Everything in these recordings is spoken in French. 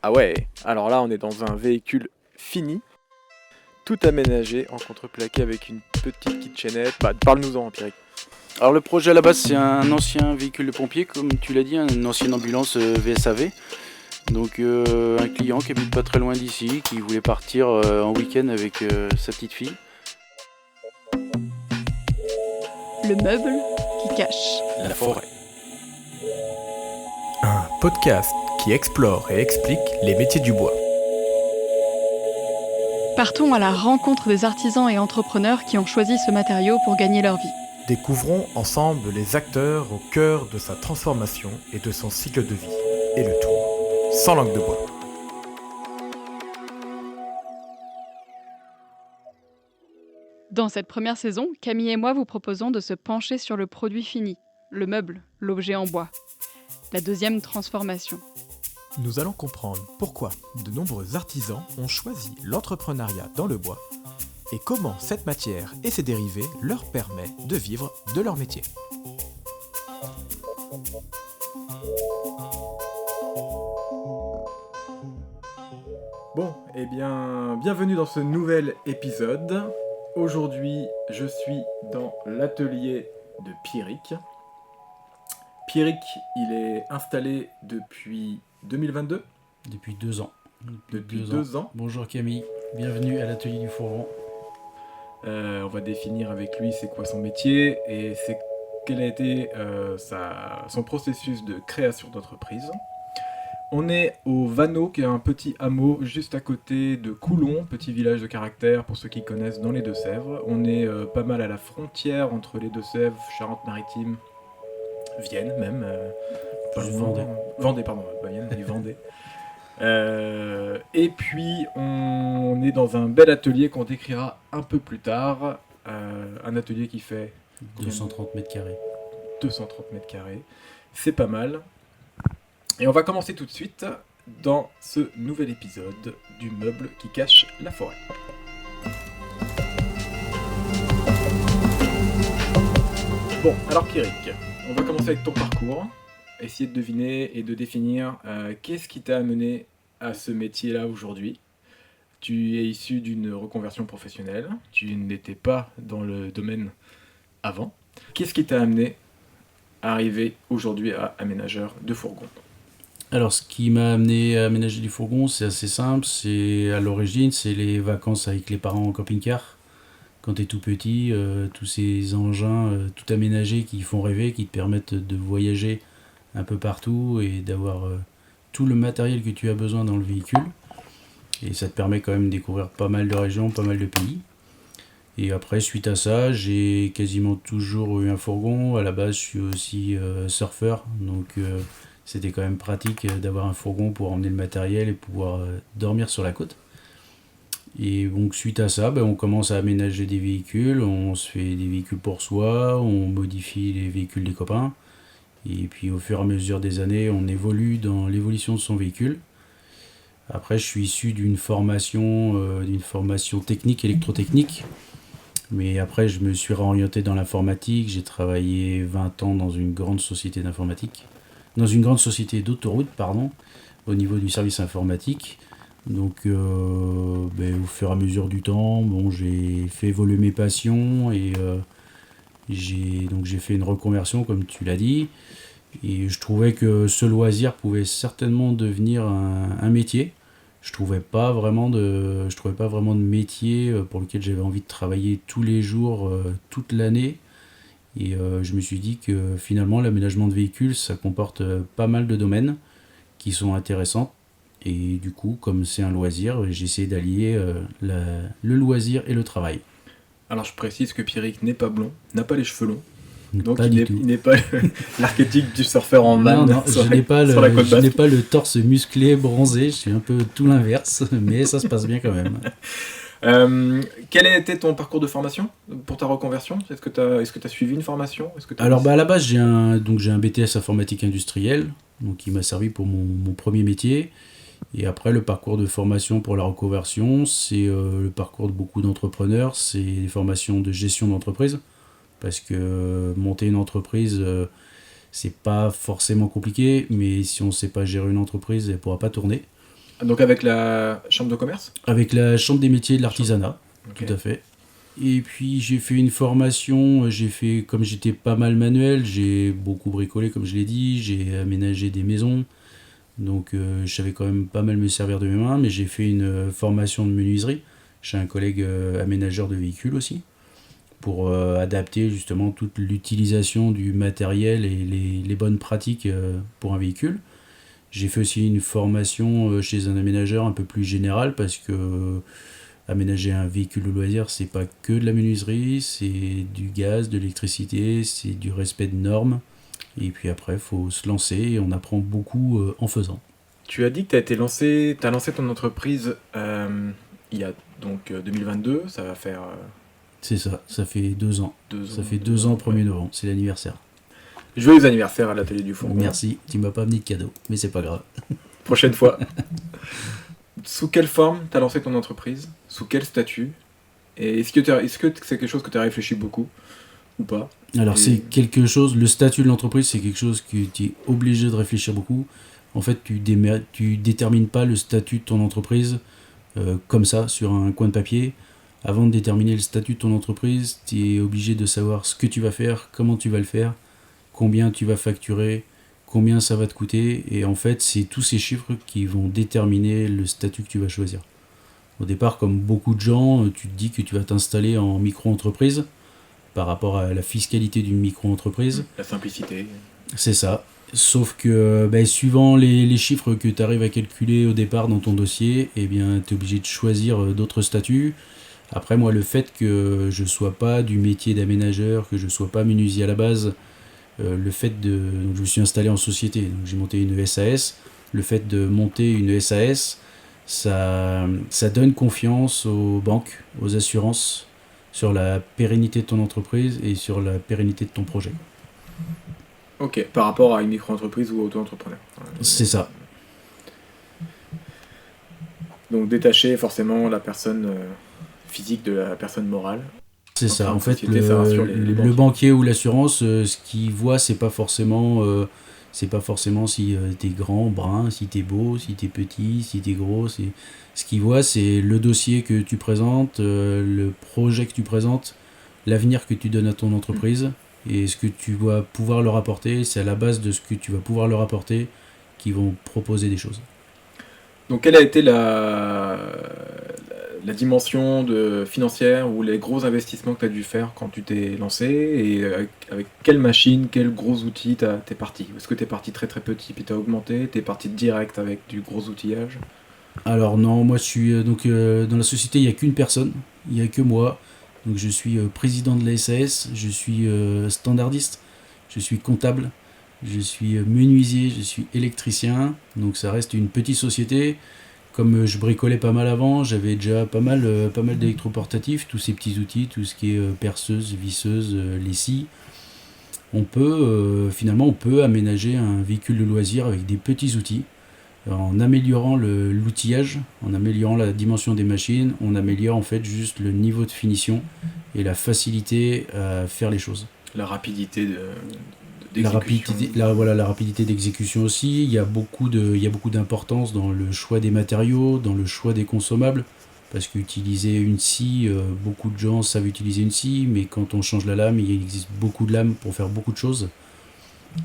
Ah ouais, alors là on est dans un véhicule fini, tout aménagé en contreplaqué avec une petite kitchenette. Bah parle-nous-en Pierrick. Alors le projet à la base c'est un ancien véhicule de pompier, comme tu l'as dit, une ancienne ambulance VSAV. Donc un client qui habite pas très loin d'ici, qui voulait partir en week-end avec sa petite fille. Le meuble qui cache La forêt. Un podcast qui explore et explique les métiers du bois. Partons à la rencontre des artisans et entrepreneurs qui ont choisi ce matériau pour gagner leur vie. Découvrons ensemble les acteurs au cœur de sa transformation et de son cycle de vie. Et le tout, sans langue de bois. Dans cette première saison, Camille et moi vous proposons de se pencher sur le produit fini, le meuble, l'objet en bois. La deuxième transformation. Nous allons comprendre pourquoi de nombreux artisans ont choisi l'entrepreneuriat dans le bois et comment cette matière et ses dérivés leur permet de vivre de leur métier. Bon, eh bien, bienvenue dans ce nouvel épisode. Aujourd'hui, je suis dans l'atelier de Pierrick. Pierrick, il est installé depuis 2022. Depuis 2 ans. Depuis 2 ans. Bonjour Camille, bienvenue à l'atelier du fourgon. On va définir avec lui c'est quoi son métier et quel a été son processus de création d'entreprise. On est au Vanneau, qui est un petit hameau juste à côté de Coulon, petit village de caractère pour ceux qui connaissent dans les Deux-Sèvres. On est pas mal à la frontière entre les Deux-Sèvres, Charente-Maritime, Vienne même. Vendée, pardon, pas Vienne, mais Vendée. Et puis on est dans un bel atelier qu'on décrira un peu plus tard. Un atelier qui fait 230 mètres carrés. 230 mètres carrés. C'est pas mal. Et on va commencer tout de suite dans ce nouvel épisode du meuble qui cache la forêt. Bon, alors Pierrick, on va commencer avec ton parcours. Essayer de deviner et de définir qu'est-ce qui t'a amené à ce métier-là aujourd'hui. Tu es issu d'une reconversion professionnelle, tu n'étais pas dans le domaine avant. Qu'est-ce qui t'a amené à arriver aujourd'hui à aménageur de fourgon ? Alors ce qui m'a amené à aménager du fourgon, c'est assez simple, c'est à l'origine, c'est les vacances avec les parents en camping-car. Quand t'es tout petit, tous ces engins tout aménagés qui font rêver, qui te permettent de voyager un peu partout et d'avoir tout le matériel que tu as besoin dans le véhicule. Et ça te permet quand même de découvrir pas mal de régions, pas mal de pays. Et après, suite à ça, j'ai quasiment toujours eu un fourgon. À la base, je suis aussi surfeur, donc c'était quand même pratique d'avoir un fourgon pour emmener le matériel et pouvoir dormir sur la côte. Et donc suite à ça, on commence à aménager des véhicules, on se fait des véhicules pour soi, on modifie les véhicules des copains. Et puis au fur et à mesure des années, on évolue dans l'évolution de son véhicule. Après, je suis issu d'une formation technique, électrotechnique. Mais après, je me suis réorienté dans l'informatique. J'ai travaillé 20 ans dans une grande société d'informatique. Dans une grande société d'autoroute, au niveau du service informatique. Donc au fur et à mesure du temps, j'ai fait évoluer mes passions et j'ai fait une reconversion comme tu l'as dit. Et je trouvais que ce loisir pouvait certainement devenir un métier. Je trouvais pas vraiment de métier pour lequel j'avais envie de travailler tous les jours, toute l'année. Et je me suis dit que finalement l'aménagement de véhicules, ça comporte pas mal de domaines qui sont intéressants. Et du coup, comme c'est un loisir, j'ai essayé d'allier le loisir et le travail. Alors je précise que Pierrick n'est pas blond, n'a pas les cheveux longs. Donc pas il n'est pas l'archétype du surfeur en van je n'ai pas le torse musclé, bronzé, je suis un peu tout l'inverse, mais ça se passe bien quand même. Quel était ton parcours de formation pour ta reconversion ? Est-ce que tu as suivi une formation ? Alors à la base j'ai un BTS informatique industrielle, donc qui m'a servi pour mon premier métier. Et après, le parcours de formation pour la reconversion, c'est le parcours de beaucoup d'entrepreneurs, c'est des formations de gestion d'entreprise, parce que monter une entreprise, c'est pas forcément compliqué, mais si on ne sait pas gérer une entreprise, elle ne pourra pas tourner. Donc avec la chambre de commerce? Avec la chambre des métiers et de l'artisanat, Ok. tout à fait. Et puis j'ai fait une formation, comme j'étais pas mal manuel, j'ai beaucoup bricolé comme je l'ai dit, j'ai aménagé des maisons, donc je savais quand même pas mal me servir de mes mains, mais j'ai fait une formation de menuiserie chez un collègue aménageur de véhicules aussi, pour adapter justement toute l'utilisation du matériel et les bonnes pratiques pour un véhicule. J'ai fait aussi une formation chez un aménageur un peu plus général parce que aménager un véhicule de loisir, c'est pas que de la menuiserie, c'est du gaz, de l'électricité, c'est du respect de normes. Et puis après, il faut se lancer et on apprend beaucoup en faisant. Tu as dit que t'as lancé ton entreprise il y a donc 2022, ça va faire C'est ça, ça fait 2 ans. 2 ans. Ça fait 2 ans, 1er novembre, c'est l'anniversaire. Joyeux anniversaire à l'atelier du Fourgon. Merci, tu m'as pas amené de cadeau, mais c'est pas grave. Prochaine fois. Sous quelle forme t'as lancé ton entreprise? Sous quel statut? Et est-ce que c'est quelque chose que tu as réfléchi beaucoup ou pas? Alors Et- c'est quelque chose, le statut de l'entreprise, c'est quelque chose que tu es obligé de réfléchir beaucoup. En fait, tu détermines pas le statut de ton entreprise comme ça, sur un coin de papier. Avant de déterminer le statut de ton entreprise, tu es obligé de savoir ce que tu vas faire, comment tu vas le faire, combien tu vas facturer, combien ça va te coûter. Et en fait, c'est tous ces chiffres qui vont déterminer le statut que tu vas choisir. Au départ, comme beaucoup de gens, tu te dis que tu vas t'installer en micro-entreprise par rapport à la fiscalité d'une micro-entreprise. La simplicité. C'est ça. Sauf que suivant les chiffres que tu arrives à calculer au départ dans ton dossier, eh bien, tu es obligé de choisir d'autres statuts. Après, moi, le fait que je sois pas du métier d'aménageur, que je sois pas menuisier à la base, donc je me suis installé en société, donc j'ai monté une SAS. Le fait de monter une SAS, ça donne confiance aux banques, aux assurances, sur la pérennité de ton entreprise et sur la pérennité de ton projet. Ok, par rapport à une micro-entreprise ou auto-entrepreneur. C'est ça. Donc détacher forcément la personne physique de la personne morale. C'est ça. Enfin, En fait, société, ça rassure les le banquiers. banquier ou l'assurance, ce qu'il voit, c'est pas forcément si t'es grand, brun, si t'es beau, si t'es petit, si t'es gros. Ce qu'il voit, c'est le dossier que tu présentes, le projet que tu présentes, l'avenir que tu donnes à ton entreprise et ce que tu vas pouvoir leur apporter. C'est à la base de ce que tu vas pouvoir leur apporter qu'ils vont proposer des choses. Donc quelle a été la dimension financière ou les gros investissements que tu as dû faire quand tu t'es lancé et avec quelle machine, quels gros outils t'es parti? Est-ce que t'es parti très très petit puis t'as augmenté? T'es parti direct avec du gros outillage? Alors non, moi je suis dans la société, il n'y a qu'une personne, il n'y a que moi. Donc je suis président de la SAS, je suis standardiste, je suis comptable, je suis menuisier, je suis électricien. Donc ça reste une petite société. Comme je bricolais pas mal avant, j'avais déjà pas mal d'électroportatifs, tous ces petits outils, tout ce qui est perceuse, visseuse, les scies. On peut aménager un véhicule de loisir avec des petits outils. En améliorant l'outillage, en améliorant la dimension des machines, on améliore en fait juste le niveau de finition et la facilité à faire les choses. La rapidité La d'exécution. rapidité d'exécution aussi. Il y a beaucoup d'importance dans le choix des matériaux, dans le choix des consommables. Parce qu'utiliser une scie, beaucoup de gens savent utiliser une scie, mais quand on change la lame, il existe beaucoup de lames pour faire beaucoup de choses.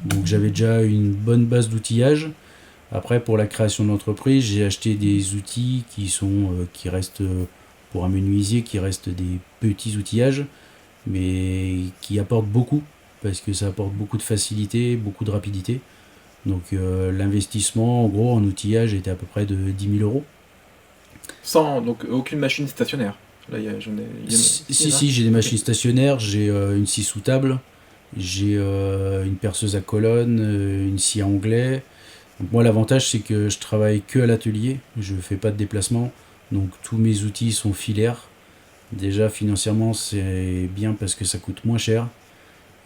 Donc j'avais déjà une bonne base d'outillage. Après, pour la création de l'entreprise, j'ai acheté des outils qui restent, pour un menuisier, qui restent des petits outillages, mais qui apportent beaucoup, parce que ça apporte beaucoup de facilité, beaucoup de rapidité. Donc l'investissement, en gros, en outillage était à peu près de 10 000 euros. Donc aucune machine stationnaire. Là, Si, j'ai des machines stationnaires, j'ai une scie sous table, j'ai une perceuse à colonne, une scie à onglet. Donc moi, l'avantage, c'est que je travaille que à l'atelier, je fais pas de déplacement, donc tous mes outils sont filaires. Déjà, financièrement, c'est bien parce que ça coûte moins cher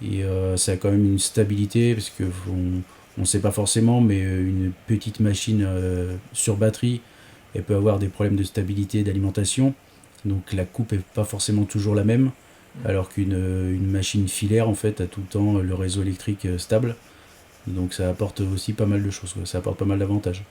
et ça a quand même une stabilité parce que On ne sait pas forcément, mais une petite machine sur batterie, elle peut avoir des problèmes de stabilité, d'alimentation. Donc la coupe n'est pas forcément toujours la même, alors qu'une machine filaire, en fait, a tout le temps le réseau électrique stable. Donc ça apporte aussi pas mal de choses, quoi. Ça apporte pas mal d'avantages.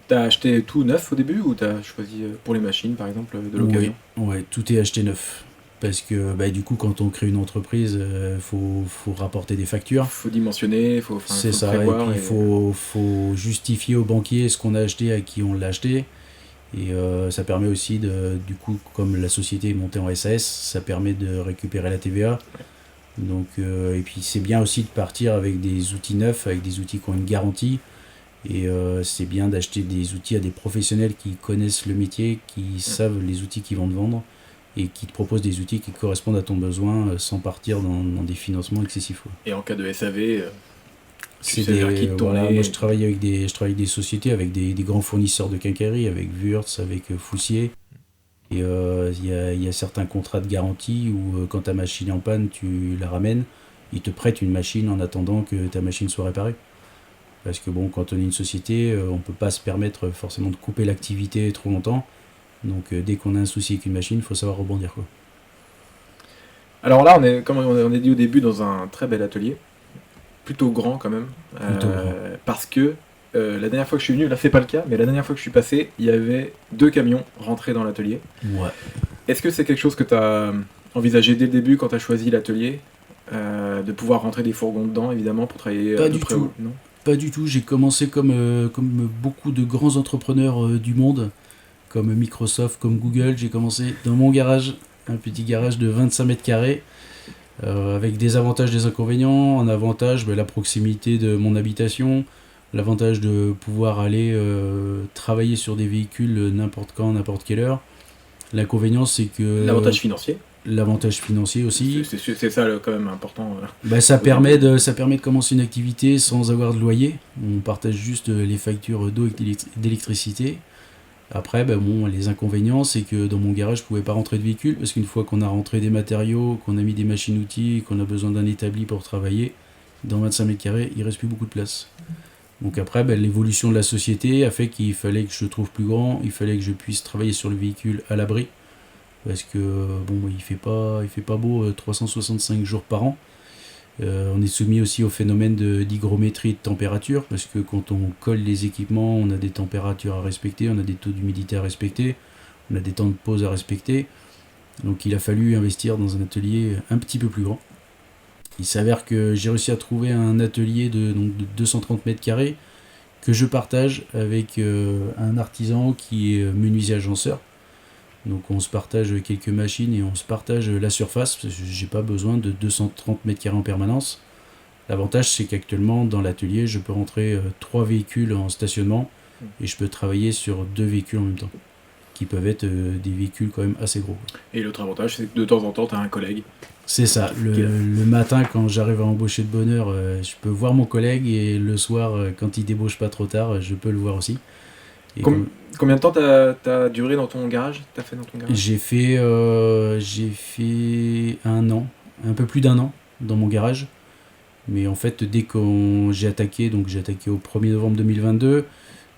T'as acheté tout neuf au début ou t'as choisi pour les machines par exemple de l'occasion? Ouais, tout est acheté neuf. Parce que du coup, quand on crée une entreprise, faut rapporter des factures. Faut dimensionner, faut C'est le ça, et prévoir. puis il faut justifier au banquier ce qu'on a acheté, à qui on l'a acheté. Et ça permet aussi, du coup, comme la société est montée en SAS, ça permet de récupérer la TVA. Donc, et puis c'est bien aussi de partir avec des outils neufs, avec des outils qui ont une garantie. Et c'est bien d'acheter des outils à des professionnels qui connaissent le métier, qui savent les outils qu'ils vont te vendre et qui te proposent des outils qui correspondent à ton besoin sans partir dans des financements excessifs. Ouais. Et en cas de SAV, C'est sais vers qui te tourner. moi je travaille avec des sociétés, avec des grands fournisseurs de quincaillerie, avec Wurtz, avec Foussier. Et il y a certains contrats de garantie où quand ta machine est en panne, tu la ramènes, ils te prêtent une machine en attendant que ta machine soit réparée. Parce que bon, quand on est une société, on ne peut pas se permettre forcément de couper l'activité trop longtemps. Donc dès qu'on a un souci avec une machine, il faut savoir rebondir, quoi. Alors là, on est, comme on a dit au début, dans un très bel atelier, plutôt grand quand même, Plutôt grand. parce que la dernière fois que je suis venu, là c'est pas le cas, mais la dernière fois que je suis passé, il y avait 2 camions rentrés dans l'atelier. Ouais. Est-ce que c'est quelque chose que tu as envisagé dès le début quand tu as choisi l'atelier, de pouvoir rentrer des fourgons dedans, évidemment, pour travailler Pas à peu du près tout. non. Pas du tout, j'ai commencé comme beaucoup de grands entrepreneurs du monde, comme Microsoft, comme Google. J'ai commencé dans mon garage, un petit garage de 25 mètres carrés, avec des avantages, des inconvénients. En avantage, la proximité de mon habitation, l'avantage de pouvoir aller travailler sur des véhicules n'importe quand, n'importe quelle heure. L'inconvénient, c'est que... L'avantage financier, L'avantage financier aussi. c'est ça quand même important. Ça permet de commencer une activité sans avoir de loyer. On partage juste les factures d'eau et d'électricité. Après, les inconvénients, c'est que dans mon garage, je pouvais pas rentrer de véhicule parce qu'une fois qu'on a rentré des matériaux, qu'on a mis des machines-outils, qu'on a besoin d'un établi pour travailler, dans 25 mètres carrés, il reste plus beaucoup de place. Donc après, l'évolution de la société a fait qu'il fallait que je trouve plus grand, il fallait que je puisse travailler sur le véhicule à l'abri. Parce que il fait pas beau 365 jours par an. On est soumis aussi au phénomène d'hygrométrie et de température, parce que quand on colle les équipements, on a des températures à respecter, on a des taux d'humidité à respecter, on a des temps de pause à respecter. Donc il a fallu investir dans un atelier un petit peu plus grand. Il s'avère que j'ai réussi à trouver un atelier de 230 mètres carrés que je partage avec un artisan qui est menuisier agenceur. Donc on se partage quelques machines et on se partage la surface, parce que j'ai pas besoin de 230 mètres carrés en permanence. L'avantage, c'est qu'actuellement dans l'atelier, je peux rentrer 3 véhicules en stationnement et je peux travailler sur 2 véhicules en même temps, qui peuvent être des véhicules quand même assez gros. Et l'autre avantage, c'est que de temps en temps, tu as un collègue. C'est ça, le matin quand j'arrive à embaucher de bonne heure, je peux voir mon collègue, et le soir, quand il débauche pas trop tard, je peux le voir aussi. Et Combien de temps t'as duré dans ton garage? T'as fait dans ton garage? J'ai fait 1 an, un peu plus d'1 an dans mon garage. Mais en fait, dès que j'ai attaqué au 1er novembre 2022,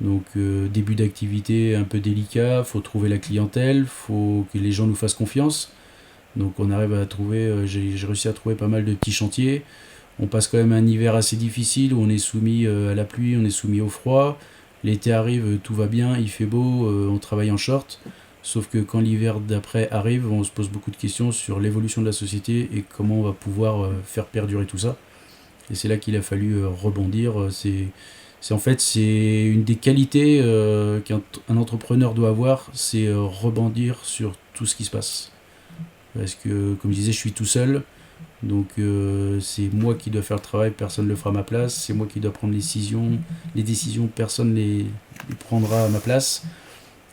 donc début d'activité un peu délicat, faut trouver la clientèle, faut que les gens nous fassent confiance. Donc on arrive à trouver, j'ai réussi à trouver pas mal de petits chantiers. On passe quand même un hiver assez difficile où on est soumis à la pluie, on est soumis au froid. L'été arrive, tout va bien, il fait beau, on travaille en short. Sauf que quand l'hiver d'après arrive, on se pose beaucoup de questions sur l'évolution de la société et comment on va pouvoir faire perdurer tout ça. Et c'est là qu'il a fallu rebondir. C'est une des qualités qu'un entrepreneur doit avoir, c'est rebondir sur tout ce qui se passe. Parce que, comme je disais, je suis tout seul. Donc c'est moi qui dois faire le travail, personne ne le fera à ma place. C'est moi qui dois prendre les décisions, personne ne les prendra à ma place.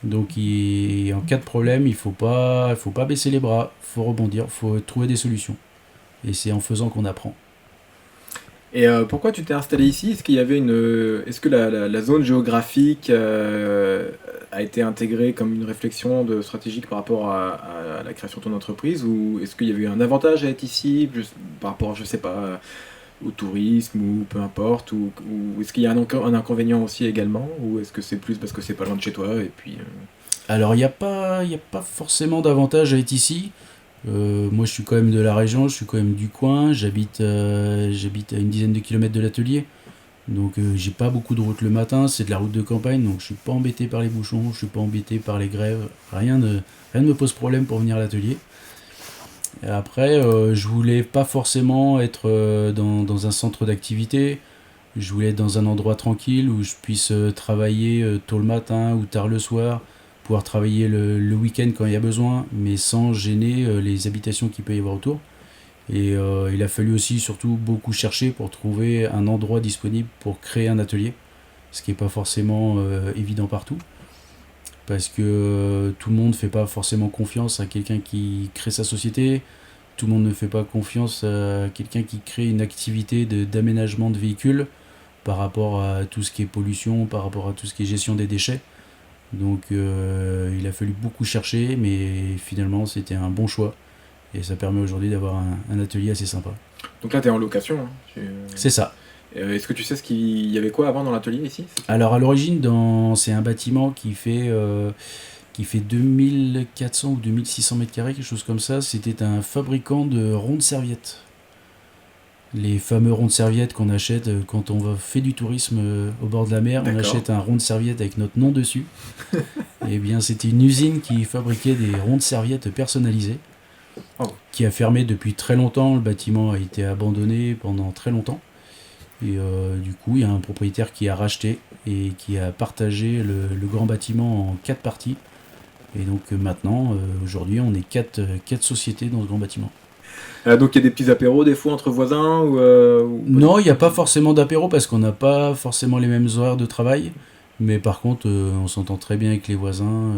Donc en cas de problème, il faut pas baisser les bras, il faut rebondir, il faut trouver des solutions. Et c'est en faisant qu'on apprend. Et pourquoi tu t'es installé ici? Est-ce que la zone géographique a été intégrée comme une réflexion stratégique par rapport à la création de ton entreprise, ou est-ce qu'il y avait eu un avantage à être ici par rapport, je sais pas, au tourisme ou peu importe, ou est-ce qu'il y a un inconvénient aussi également, ou est-ce que c'est plus parce que c'est pas loin de chez toi et puis Alors, il n'y a pas forcément d'avantage à être ici. Moi, je suis quand même de la région, je suis quand même du coin. J'habite à une dizaine de kilomètres de l'atelier. Donc, j'ai pas beaucoup de route le matin. C'est de la route de campagne, donc je suis pas embêté par les bouchons, je suis pas embêté par les grèves. Rien ne me pose problème pour venir à l'atelier. Et après, je voulais pas forcément être dans un centre d'activité. Je voulais être dans un endroit tranquille où je puisse travailler tôt le matin ou tard le soir, pouvoir travailler le week-end quand il y a besoin, mais sans gêner les habitations qu'il peut y avoir autour. Et il a fallu aussi surtout beaucoup chercher pour trouver un endroit disponible pour créer un atelier, ce qui n'est pas forcément évident partout, parce que tout le monde ne fait pas forcément confiance à quelqu'un qui crée sa société, tout le monde ne fait pas confiance à quelqu'un qui crée une activité d'aménagement de véhicules par rapport à tout ce qui est pollution, par rapport à tout ce qui est gestion des déchets. Donc il a fallu beaucoup chercher, mais finalement c'était un bon choix. Et ça permet aujourd'hui d'avoir un atelier assez sympa. Donc là, tu es en location. Hein. C'est ça. Est-ce que tu sais il y avait quoi avant dans l'atelier ici? Alors à l'origine, c'est un bâtiment qui fait 2400 ou 2600 mètres carrés, quelque chose comme ça. C'était un fabricant de rondes serviettes. Les fameux ronds de serviettes qu'on achète quand on fait du tourisme au bord de la mer. D'accord. On achète un rond de serviette avec notre nom dessus. Et bien c'était une usine qui fabriquait des ronds de serviettes personnalisés. Oh. Qui a fermé depuis très longtemps. Le bâtiment a été abandonné pendant très longtemps. Et du coup, il y a un propriétaire qui a racheté et qui a partagé le grand bâtiment en 4 parties. Et donc maintenant, aujourd'hui, on est 4 sociétés dans ce grand bâtiment. Donc il y a des petits apéros des fois entre voisins ou Non, il n'y a pas forcément d'apéro parce qu'on n'a pas forcément les mêmes horaires de travail. Mais par contre, on s'entend très bien avec les voisins.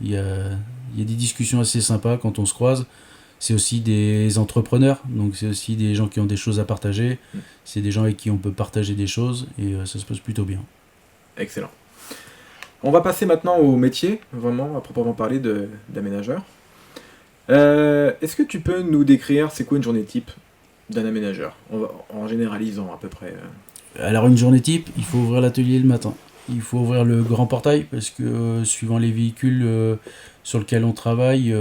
Il y a des discussions assez sympas quand on se croise. C'est aussi des entrepreneurs, donc c'est aussi des gens qui ont des choses à partager. C'est des gens avec qui on peut partager des choses et ça se passe plutôt bien. Excellent. On va passer maintenant au métier, vraiment, à proprement parler d'aménageur. Est-ce que tu peux nous décrire c'est quoi une journée type d'un aménageur, en généralisant à peu près Alors une journée type, il faut ouvrir l'atelier le matin. Il faut ouvrir le grand portail parce que suivant les véhicules sur lesquels on travaille,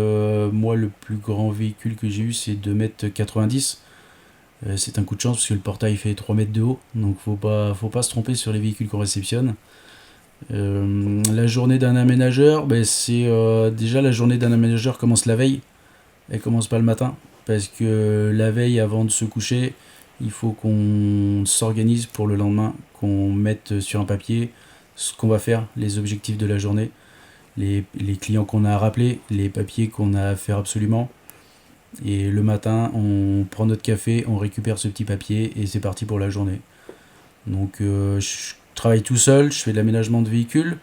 moi le plus grand véhicule que j'ai eu c'est 2,90 m. C'est un coup de chance parce que le portail fait 3 mètres de haut, donc faut pas se tromper sur les véhicules qu'on réceptionne. La journée d'un aménageur, déjà la journée d'un aménageur commence la veille, elle commence pas le matin parce que la veille avant de se coucher, il faut qu'on s'organise pour le lendemain, qu'on mette sur un papier ce qu'on va faire, les objectifs de la journée, les clients qu'on a à rappeler, les papiers qu'on a à faire absolument. Et le matin, on prend notre café, on récupère ce petit papier et c'est parti pour la journée. Donc je travaille tout seul, je fais de l'aménagement de véhicules.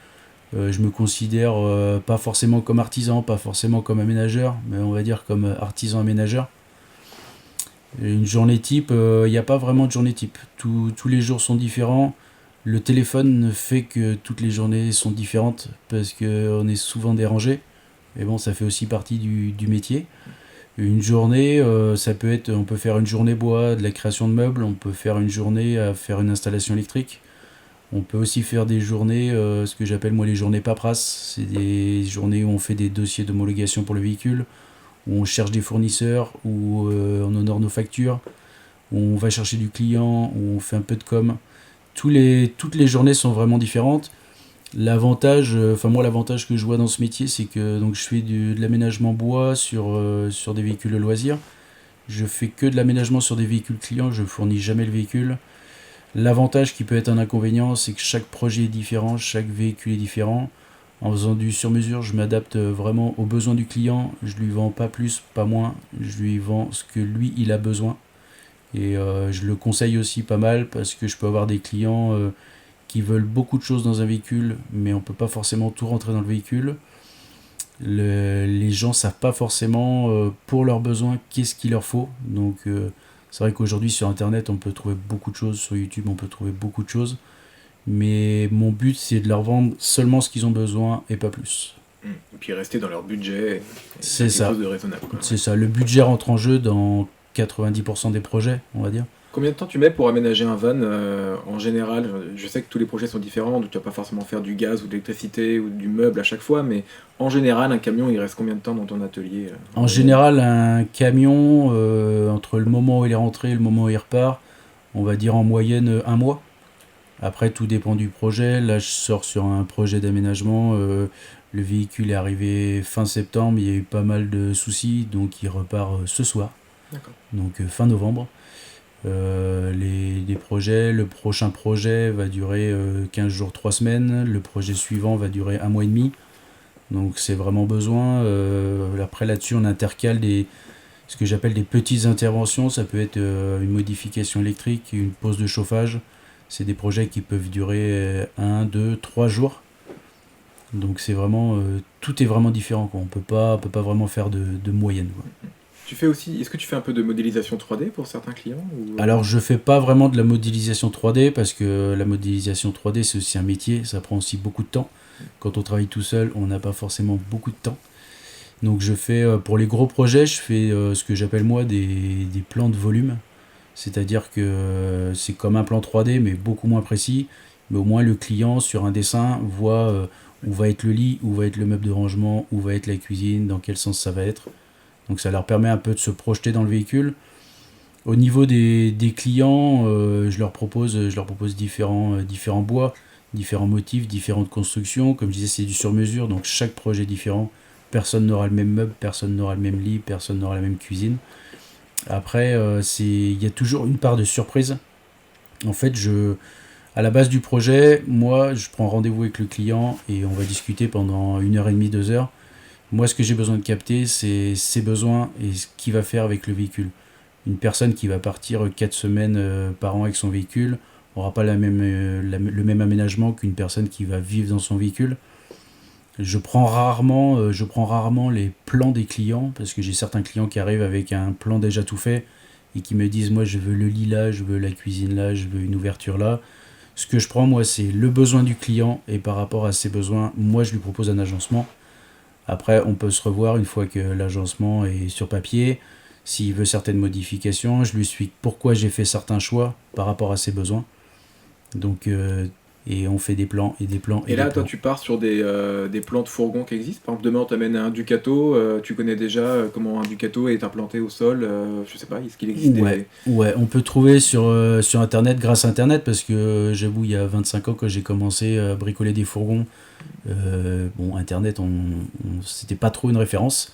Je me considère pas forcément comme artisan, pas forcément comme aménageur, mais on va dire comme artisan aménageur. Une journée type, il n'y a pas vraiment de journée type. Tous les jours sont différents. Le téléphone fait que toutes les journées sont différentes parce qu'on est souvent dérangé. Mais bon, ça fait aussi partie du métier. Une journée, on peut faire une journée bois, de la création de meubles, on peut faire une journée à faire une installation électrique. On peut aussi faire des journées, ce que j'appelle moi les journées paperasse. C'est des journées où on fait des dossiers d'homologation pour le véhicule, où on cherche des fournisseurs, où on honore nos factures, où on va chercher du client, où on fait un peu de com. Toutes les journées sont vraiment différentes. L'avantage que je vois dans ce métier, c'est que donc, je fais de l'aménagement bois sur des véhicules de loisirs. Je fais que de l'aménagement sur des véhicules clients, je ne fournis jamais le véhicule. L'avantage qui peut être un inconvénient, c'est que chaque projet est différent, chaque véhicule est différent. En faisant du sur-mesure, je m'adapte vraiment aux besoins du client. Je lui vends pas plus, pas moins. Je lui vends ce que lui, il a besoin. Et je le conseille aussi pas mal parce que je peux avoir des clients qui veulent beaucoup de choses dans un véhicule, mais on peut pas forcément tout rentrer dans le véhicule. Les gens savent pas forcément pour leurs besoins qu'est-ce qu'il leur faut. Donc c'est vrai qu'aujourd'hui sur internet on peut trouver beaucoup de choses, sur YouTube on peut trouver beaucoup de choses, mais mon but c'est de leur vendre seulement ce qu'ils ont besoin et pas plus. Et puis rester dans leur budget, c'est ça. Quelque chose de raisonnable, quoi. C'est ça, le budget rentre en jeu dans 90% des projets, on va dire. Combien de temps tu mets pour aménager un van en général? Je sais que tous les projets sont différents, donc tu vas pas forcément faire du gaz ou de l'électricité ou du meuble à chaque fois, mais en général, un camion, il reste combien de temps dans ton atelier En général, un camion, entre le moment où il est rentré et le moment où il repart, on va dire en moyenne un mois. Après, tout dépend du projet. Là, je sors sur un projet d'aménagement. Le véhicule est arrivé fin septembre. Il y a eu pas mal de soucis, donc il repart ce soir, D'accord. donc fin novembre. Les projets, le prochain projet va durer 15 jours, 3 semaines. Le projet suivant va durer un mois et demi. Donc c'est vraiment besoin. Après là-dessus, on intercale ce que j'appelle des petites interventions. Ça peut être une modification électrique, une pause de chauffage. C'est des projets qui peuvent durer 1, 2, 3 jours. Donc c'est vraiment, tout est vraiment différent, quoi. On peut pas vraiment faire de moyenne, quoi. Tu fais aussi, est-ce que tu fais un peu de modélisation 3D pour certains clients ou... Alors je fais pas vraiment de la modélisation 3D parce que la modélisation 3D c'est aussi un métier, ça prend aussi beaucoup de temps. Quand on travaille tout seul, on n'a pas forcément beaucoup de temps. Donc je fais, pour les gros projets, je fais ce que j'appelle moi des plans de volume. C'est-à-dire que c'est comme un plan 3D mais beaucoup moins précis. Mais au moins le client sur un dessin voit où va être le lit, où va être le meuble de rangement, où va être la cuisine, dans quel sens ça va être. Donc ça leur permet un peu de se projeter dans le véhicule. Au niveau des clients, je leur propose différents bois, différents motifs, différentes constructions. Comme je disais, c'est du sur-mesure, donc chaque projet est différent. Personne n'aura le même meuble, personne n'aura le même lit, personne n'aura la même cuisine. Après, il y a toujours une part de surprise. En fait, à la base du projet, moi, je prends rendez-vous avec le client et on va discuter pendant 1h30, 2 heures. Moi, ce que j'ai besoin de capter, c'est ses besoins et ce qu'il va faire avec le véhicule. Une personne qui va partir 4 semaines par an avec son véhicule n'aura pas le même aménagement qu'une personne qui va vivre dans son véhicule. Je prends rarement les plans des clients parce que j'ai certains clients qui arrivent avec un plan déjà tout fait et qui me disent moi je veux le lit là, je veux la cuisine là, je veux une ouverture là. Ce que je prends moi c'est le besoin du client et par rapport à ses besoins, moi je lui propose un agencement. Après, on peut se revoir une fois que l'agencement est sur papier. S'il veut certaines modifications, je lui explique pourquoi j'ai fait certains choix par rapport à ses besoins. Donc, et on fait des plans et des plans. Et là, des toi, plans. tu pars sur des plans de fourgon qui existent. Par exemple, demain, on t'amène un Ducato. Tu connais déjà comment un Ducato est implanté au sol. Je sais pas, est-ce qu'il existe Ouais, on peut trouver sur Internet, grâce à Internet, parce que j'avoue, il y a 25 ans, quand j'ai commencé à bricoler des fourgons, Internet, c'était pas trop une référence.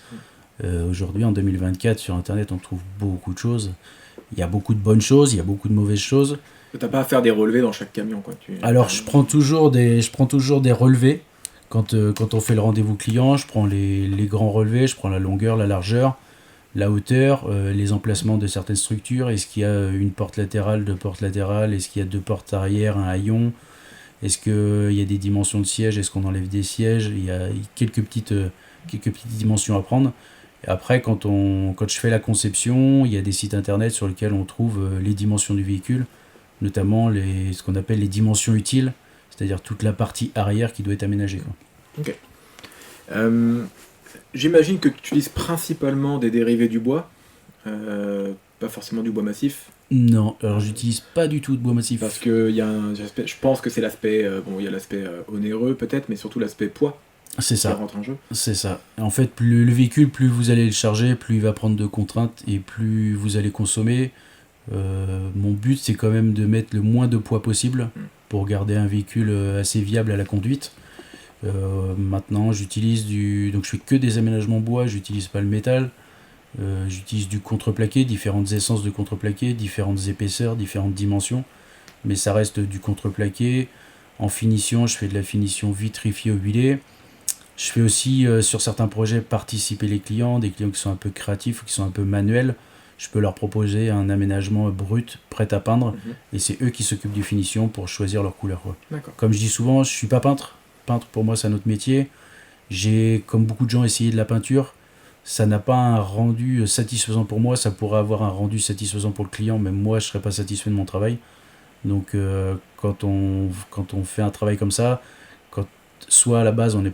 Aujourd'hui, en 2024, sur Internet, on trouve beaucoup de choses. Il y a beaucoup de bonnes choses, il y a beaucoup de mauvaises choses. T'as pas à faire des relevés dans chaque camion, quoi. Alors, je prends toujours des relevés. Quand on fait le rendez-vous client, je prends les grands relevés, je prends la longueur, la largeur, la hauteur, les emplacements de certaines structures. Est-ce qu'il y a une porte latérale, deux portes latérales? Est-ce qu'il y a deux portes arrière, un haillon? Est-ce qu'il y a des dimensions de sièges? Est-ce qu'on enlève des sièges? Il y a quelques petites dimensions à prendre. Et après, quand je fais la conception, il y a des sites internet sur lesquels on trouve les dimensions du véhicule, notamment ce qu'on appelle les dimensions utiles, c'est-à-dire toute la partie arrière qui doit être aménagée, quoi. Ok. J'imagine que tu utilises principalement des dérivés du bois, pas forcément du bois massif. Non, alors j'utilise pas du tout de bois massif. Parce que je pense que c'est l'aspect, il y a l'aspect onéreux peut-être, mais surtout l'aspect poids C'est qui ça. rentre en jeu. C'est ça. En fait, plus le véhicule, plus vous allez le charger, plus il va prendre de contraintes et plus vous allez consommer. Mon but, c'est quand même de mettre le moins de poids possible pour garder un véhicule assez viable à la conduite. Maintenant, donc je fais que des aménagements bois, j'utilise pas le métal. J'utilise du contreplaqué, différentes essences de contreplaqué, différentes épaisseurs, différentes dimensions, mais ça reste du contreplaqué. En finition, je fais de la finition vitrifiée au huilé. Je fais aussi sur certains projets participer les clients, des clients qui sont un peu créatifs ou qui sont un peu manuels. Je peux leur proposer un aménagement brut, prêt à peindre, et c'est eux qui s'occupent du finition pour choisir leur couleur, quoi. D'accord. Comme je dis souvent, je suis pas peintre. Peintre, pour moi, c'est un autre métier. J'ai, comme beaucoup de gens, essayé de la peinture. Ça n'a pas un rendu satisfaisant pour moi. Ça pourrait avoir un rendu satisfaisant pour le client, mais moi, je ne serais pas satisfait de mon travail. Donc, quand on fait un travail comme ça, soit à la base on n'est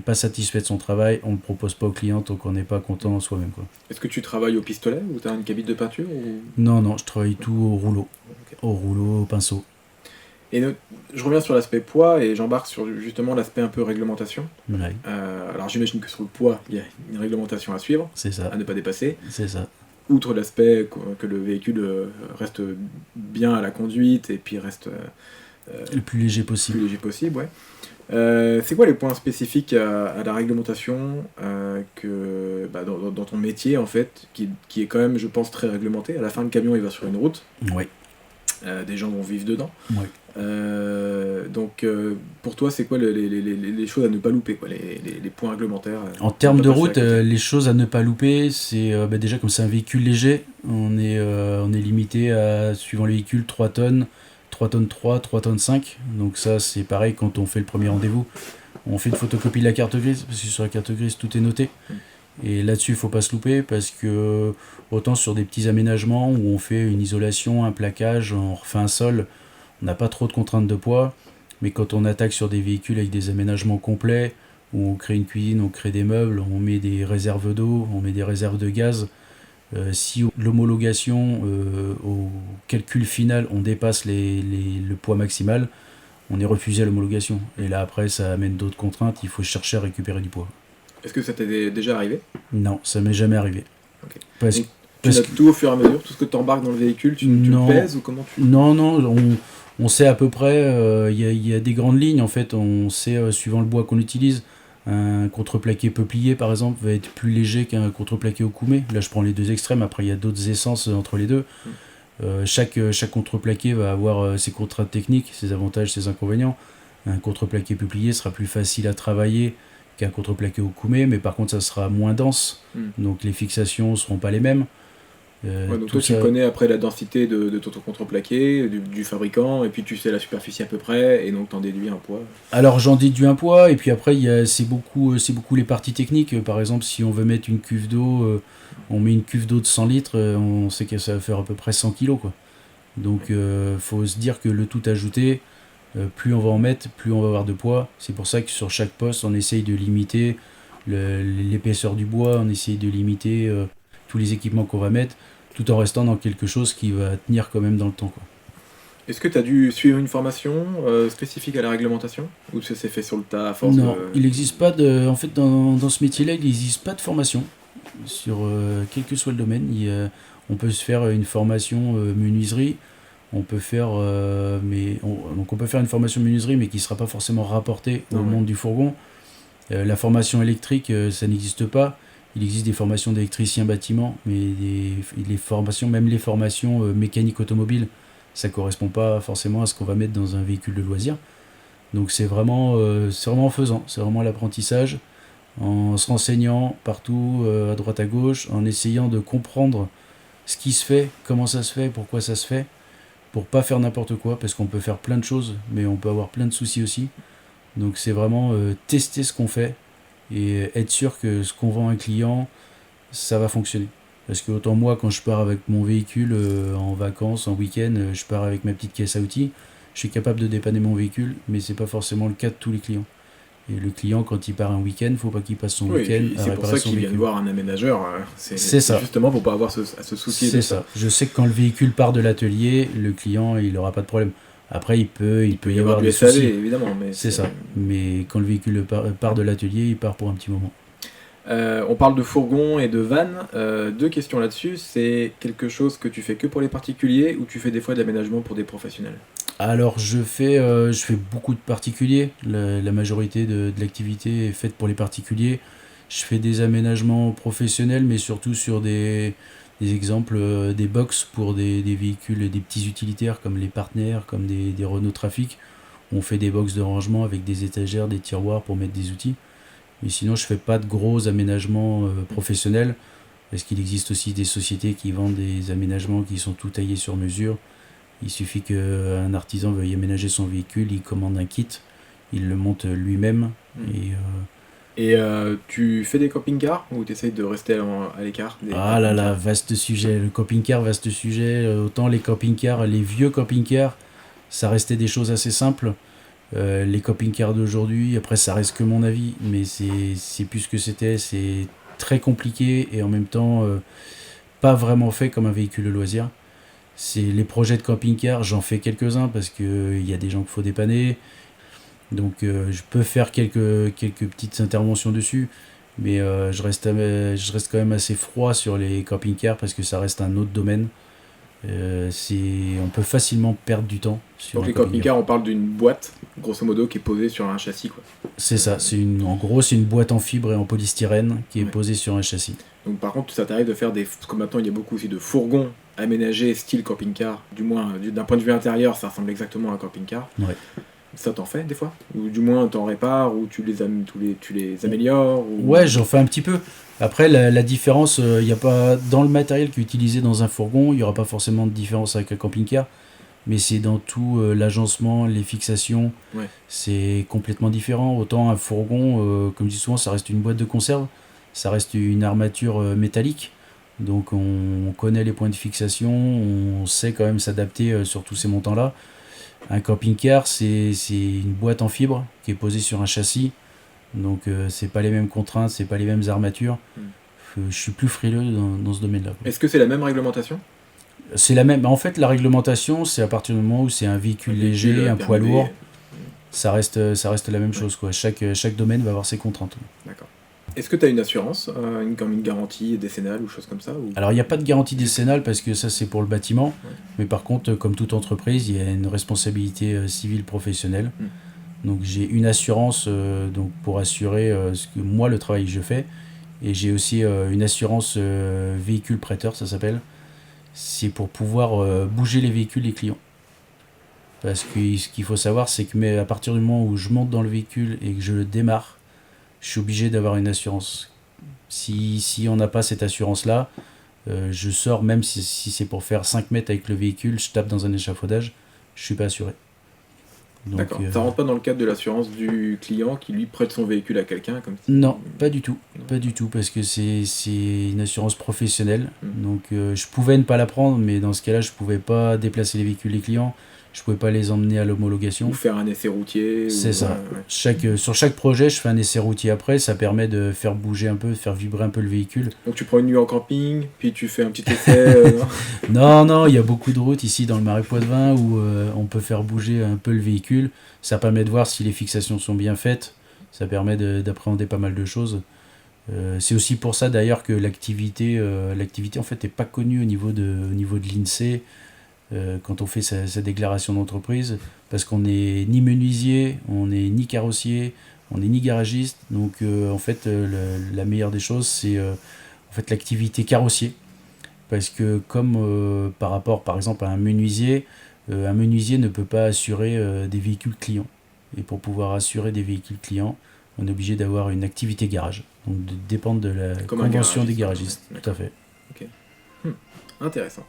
pas satisfait de son travail, on ne le propose pas au client tant qu'on n'est pas content soi-même, quoi. Est-ce que tu travailles au pistolet ou tu as une cabine de peinture ou... Non, je travaille tout au rouleau. Ok. Au rouleau, au pinceau. Et je reviens sur l'aspect poids et j'embarque sur justement l'aspect un peu réglementation. Ouais, Alors j'imagine que sur le poids, il y a une réglementation à suivre, c'est ça. à ne pas dépasser. C'est ça. Outre l'aspect que le véhicule reste bien à la conduite et puis reste Le plus léger plus possible. léger possible, ouais. C'est quoi les points spécifiques à la réglementation dans ton métier en fait, qui est quand même, je pense, très réglementé. À la fin, le camion il va sur une route, Ouais. des gens vont vivre dedans. Ouais. Donc pour toi, c'est quoi les choses à ne pas louper, quoi, les points réglementaires En termes ne de pas passer route, à côté. les choses à ne pas louper, c'est déjà comme c'est un véhicule léger, on est limité à, suivant le véhicule, 3 tonnes, 3 tonnes 3, 3 tonnes 5. Donc ça c'est pareil quand on fait le premier rendez-vous. On fait une photocopie de la carte grise, parce que sur la carte grise tout est noté. Et là-dessus il ne faut pas se louper, parce que autant sur des petits aménagements où on fait une isolation, un plaquage, on refait un sol, on n'a pas trop de contraintes de poids. Mais quand on attaque sur des véhicules avec des aménagements complets, où on crée une cuisine, on crée des meubles, on met des réserves d'eau, on met des réserves de gaz, si l'homologation, au calcul final, on dépasse le poids maximal, on est refusé à l'homologation. Et là après ça amène d'autres contraintes, il faut chercher à récupérer du poids. Est-ce que ça t'est déjà arrivé? Non, ça m'est jamais arrivé. Ok. Parce, Donc, tu parce notes tout au fur et à mesure, tout ce que tu embarques dans le véhicule, tu Non. le pèses ou comment tu... Non, on sait à peu près, il y a des grandes lignes en fait, on sait suivant le bois qu'on utilise. Un contreplaqué peuplier par exemple va être plus léger qu'un contreplaqué au koumé. Là je prends les deux extrêmes, après il y a d'autres essences entre les deux. Chaque contreplaqué va avoir ses contraintes techniques, ses avantages, ses inconvénients. Un contreplaqué peuplier sera plus facile à travailler qu'un contreplaqué au koumé, mais par contre ça sera moins dense, donc les fixations ne seront pas les mêmes. Ouais, donc tout toi tu ça- connais après la densité de ton contreplaqué, du fabricant, et puis tu sais la superficie à peu près, et donc t'en déduis un poids. Alors j'en déduis un poids, et puis après c'est beaucoup les parties techniques. Par exemple, si on veut mettre une cuve d'eau, on met une cuve d'eau de 100 litres, on sait que ça va faire à peu près 100 kilos, quoi. Donc faut se dire que le tout ajouté, plus on va en mettre, plus on va avoir de poids. C'est pour ça que sur chaque poste, on essaye de limiter l'épaisseur du bois, on essaye de limiter tous les équipements qu'on va mettre, tout en restant dans quelque chose qui va tenir quand même dans le temps, quoi. Est-ce que tu as dû suivre une formation spécifique à la réglementation, ou ça s'est fait sur le tas à force Non, de... il n'existe pas de... En fait, dans ce métier-là, il n'existe pas de formation. Sur quel que soit le domaine, on peut se faire une formation menuiserie, on peut faire, donc on peut faire une formation menuiserie, mais qui ne sera pas forcément rapportée au Ouais. monde du fourgon. La formation électrique, ça n'existe pas. Il existe des formations d'électricien bâtiment, mais les formations, même les formations mécaniques automobiles, ça correspond pas forcément à ce qu'on va mettre dans un véhicule de loisir. Donc c'est vraiment en faisant, c'est vraiment l'apprentissage, en se renseignant partout, à droite à gauche, en essayant de comprendre ce qui se fait, comment ça se fait, pourquoi ça se fait, pour pas faire n'importe quoi, parce qu'on peut faire plein de choses, mais on peut avoir plein de soucis aussi. Donc c'est vraiment tester ce qu'on fait et être sûr que ce qu'on vend à un client, ça va fonctionner. Parce que autant moi, quand je pars avec mon véhicule en vacances, en week-end, je pars avec ma petite caisse à outils, je suis capable de dépanner mon véhicule, mais c'est pas forcément le cas de tous les clients. Et le client, quand il part un week-end, faut pas qu'il passe son Oui, et week-end puis à c'est pour réparer ça son qu'ils viennent véhicule. voir un aménageur, C'est ça. justement pour pas avoir à se soucier C'est de ça. Je sais que quand le véhicule part de l'atelier, le client, il aura pas de problème. Après, il peut y avoir du des SAV, soucis. évidemment, mais C'est ça. Mais quand le véhicule part de l'atelier, il part pour un petit moment. On parle de fourgon et de van. Deux questions là-dessus. C'est quelque chose que tu fais que pour les particuliers ou tu fais des fois de l'aménagement pour des professionnels? Alors je fais beaucoup de particuliers, la majorité de l'activité est faite pour les particuliers. Je fais des aménagements professionnels, mais surtout sur des exemples, des box pour des véhicules, des petits utilitaires comme les partenaires, comme des Renault Trafic. On fait des box de rangement avec des étagères, des tiroirs pour mettre des outils. Mais sinon je fais pas de gros aménagements professionnels, parce qu'il existe aussi des sociétés qui vendent des aménagements qui sont tout taillés sur mesure. Il suffit qu'un artisan veuille aménager son véhicule, il commande un kit, il le monte lui-même. Et tu fais des camping-cars ou tu essayes de rester à l'écart des Ah là là, camping-cars? vaste sujet, le camping-car, vaste sujet. Autant les camping-cars, les vieux camping-cars, ça restait des choses assez simples. Les camping-cars d'aujourd'hui, après ça reste que mon avis, mais c'est plus ce que c'était, c'est très compliqué et en même temps pas vraiment fait comme un véhicule de loisir. C'est les projets de camping-car, j'en fais quelques-uns parce qu'il y a des gens qu'il faut dépanner, donc je peux faire quelques petites interventions dessus, mais je reste quand même assez froid sur les camping-cars parce que ça reste un autre domaine. On peut facilement perdre du temps sur Donc un les camping-car. camping-cars, on parle d'une boîte, grosso modo, qui est posée sur un châssis, quoi. C'est ça, en gros c'est une boîte en fibre et en polystyrène qui est Ouais. posée sur un châssis. Donc par contre, ça t'arrive de faire des... Parce que maintenant, il y a beaucoup aussi de fourgons aménagés style camping-car. Du moins, d'un point de vue intérieur, ça ressemble exactement à un camping-car. Ouais. Ça t'en fait des fois? Ou du moins, t'en répares, ou tu les améliores ou... Ouais, j'en fais un petit peu. Après, la différence, il y a pas dans le matériel qui est utilisé dans un fourgon, il n'y aura pas forcément de différence avec un camping-car, mais c'est dans tout l'agencement, les fixations, Ouais. c'est complètement différent. Autant un fourgon, comme je dis souvent, ça reste une boîte de conserve, ça reste une armature métallique, donc on connaît les points de fixation, on sait quand même s'adapter sur tous ces montants-là. Un camping-car, c'est une boîte en fibre qui est posée sur un châssis. Donc c'est pas les mêmes contraintes, c'est pas les mêmes armatures. Je suis plus frileux dans ce domaine-là. Est-ce que c'est la même réglementation? C'est la même. En fait, la réglementation, c'est à partir du moment où c'est un véhicule léger, un poids permis lourd, B. ça reste la même chose, quoi. Chaque domaine va avoir ses contraintes. D'accord. Est-ce que tu as une assurance, comme une garantie décennale ou chose comme ça ou... Alors il n'y a pas de garantie décennale parce que ça c'est pour le bâtiment, Ouais. mais par contre, comme toute entreprise, il y a une responsabilité civile professionnelle. Donc j'ai une assurance donc pour assurer moi le travail que je fais, et j'ai aussi une assurance véhicule prêteur, ça s'appelle. C'est pour pouvoir bouger les véhicules des clients. Parce que ce qu'il faut savoir, c'est que à partir du moment où je monte dans le véhicule et que je le démarre, je suis obligé d'avoir une assurance. Si on n'a pas cette assurance-là, je sors, même si c'est pour faire 5 mètres avec le véhicule, je tape dans un échafaudage, je ne suis pas assuré. Donc, D'accord. Ça rentre pas dans le cadre de l'assurance du client qui lui prête son véhicule à quelqu'un comme ça? Non, pas du tout. Non. Pas du tout, parce que c'est une assurance professionnelle. Mm. Donc je pouvais ne pas la prendre, mais dans ce cas-là, je pouvais pas déplacer les véhicules des clients, je pouvais pas les emmener à l'homologation. Ou faire un essai routier. C'est ça. Ouais. Sur chaque projet, je fais un essai routier après, ça permet de faire bouger un peu, de faire vibrer un peu le véhicule. Donc tu prends une nuit en camping, puis tu fais un petit essai. Non, il y a beaucoup de routes ici dans le Marais Poitevin où on peut faire bouger un peu le véhicule. Ça permet de voir si les fixations sont bien faites. Ça permet d'appréhender pas mal de choses. C'est aussi pour ça d'ailleurs que l'activité en fait n'est pas connue au niveau de l'INSEE quand on fait sa déclaration d'entreprise, parce qu'on n'est ni menuisier, on n'est ni carrossier, on n'est ni garagiste. Donc en fait la meilleure des choses c'est en fait l'activité carrossier, parce que comme par rapport par exemple à un menuisier ne peut pas assurer des véhicules clients, et pour pouvoir assurer des véhicules clients on est obligé d'avoir une activité garage, donc de dépendre de la Comme un convention des garagiste, garagistes. ouais. Tout à fait. Intéressant.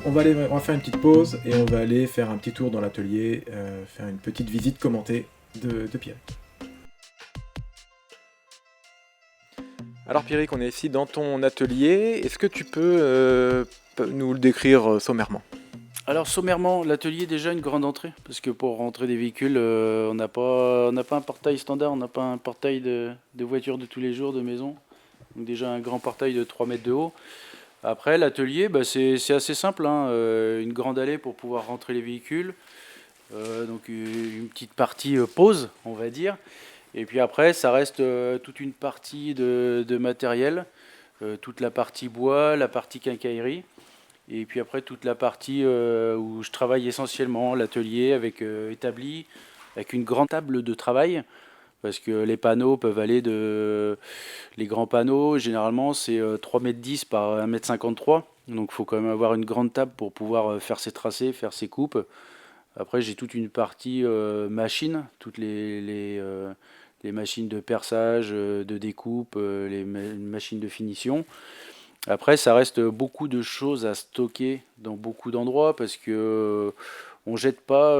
On va faire une petite pause et on va aller faire un petit tour dans l'atelier, faire une petite visite commentée de Pierre. Alors Pierrick, on est ici dans ton atelier. Est-ce que tu peux nous le décrire sommairement? Alors sommairement, l'atelier est déjà une grande entrée, parce que pour rentrer des véhicules, on n'a pas un portail standard, on n'a pas un portail de voiture de tous les jours, de maison. Donc déjà un grand portail de 3 mètres de haut. Après l'atelier, c'est assez simple, hein, une grande allée pour pouvoir rentrer les véhicules, donc une petite partie pause, on va dire. Et puis après, ça reste toute une partie de matériel, toute la partie bois, la partie quincaillerie. Et puis après, toute la partie où je travaille essentiellement, l'atelier avec établi, avec une grande table de travail, parce que les panneaux peuvent aller les grands panneaux, généralement, c'est 3,10 m par 1,53 m. Donc il faut quand même avoir une grande table pour pouvoir faire ses tracés, faire ses coupes. Après, j'ai toute une partie machine, toutes les machines de perçage, de découpe, les machines de finition. Après, ça reste beaucoup de choses à stocker dans beaucoup d'endroits, parce que on jette pas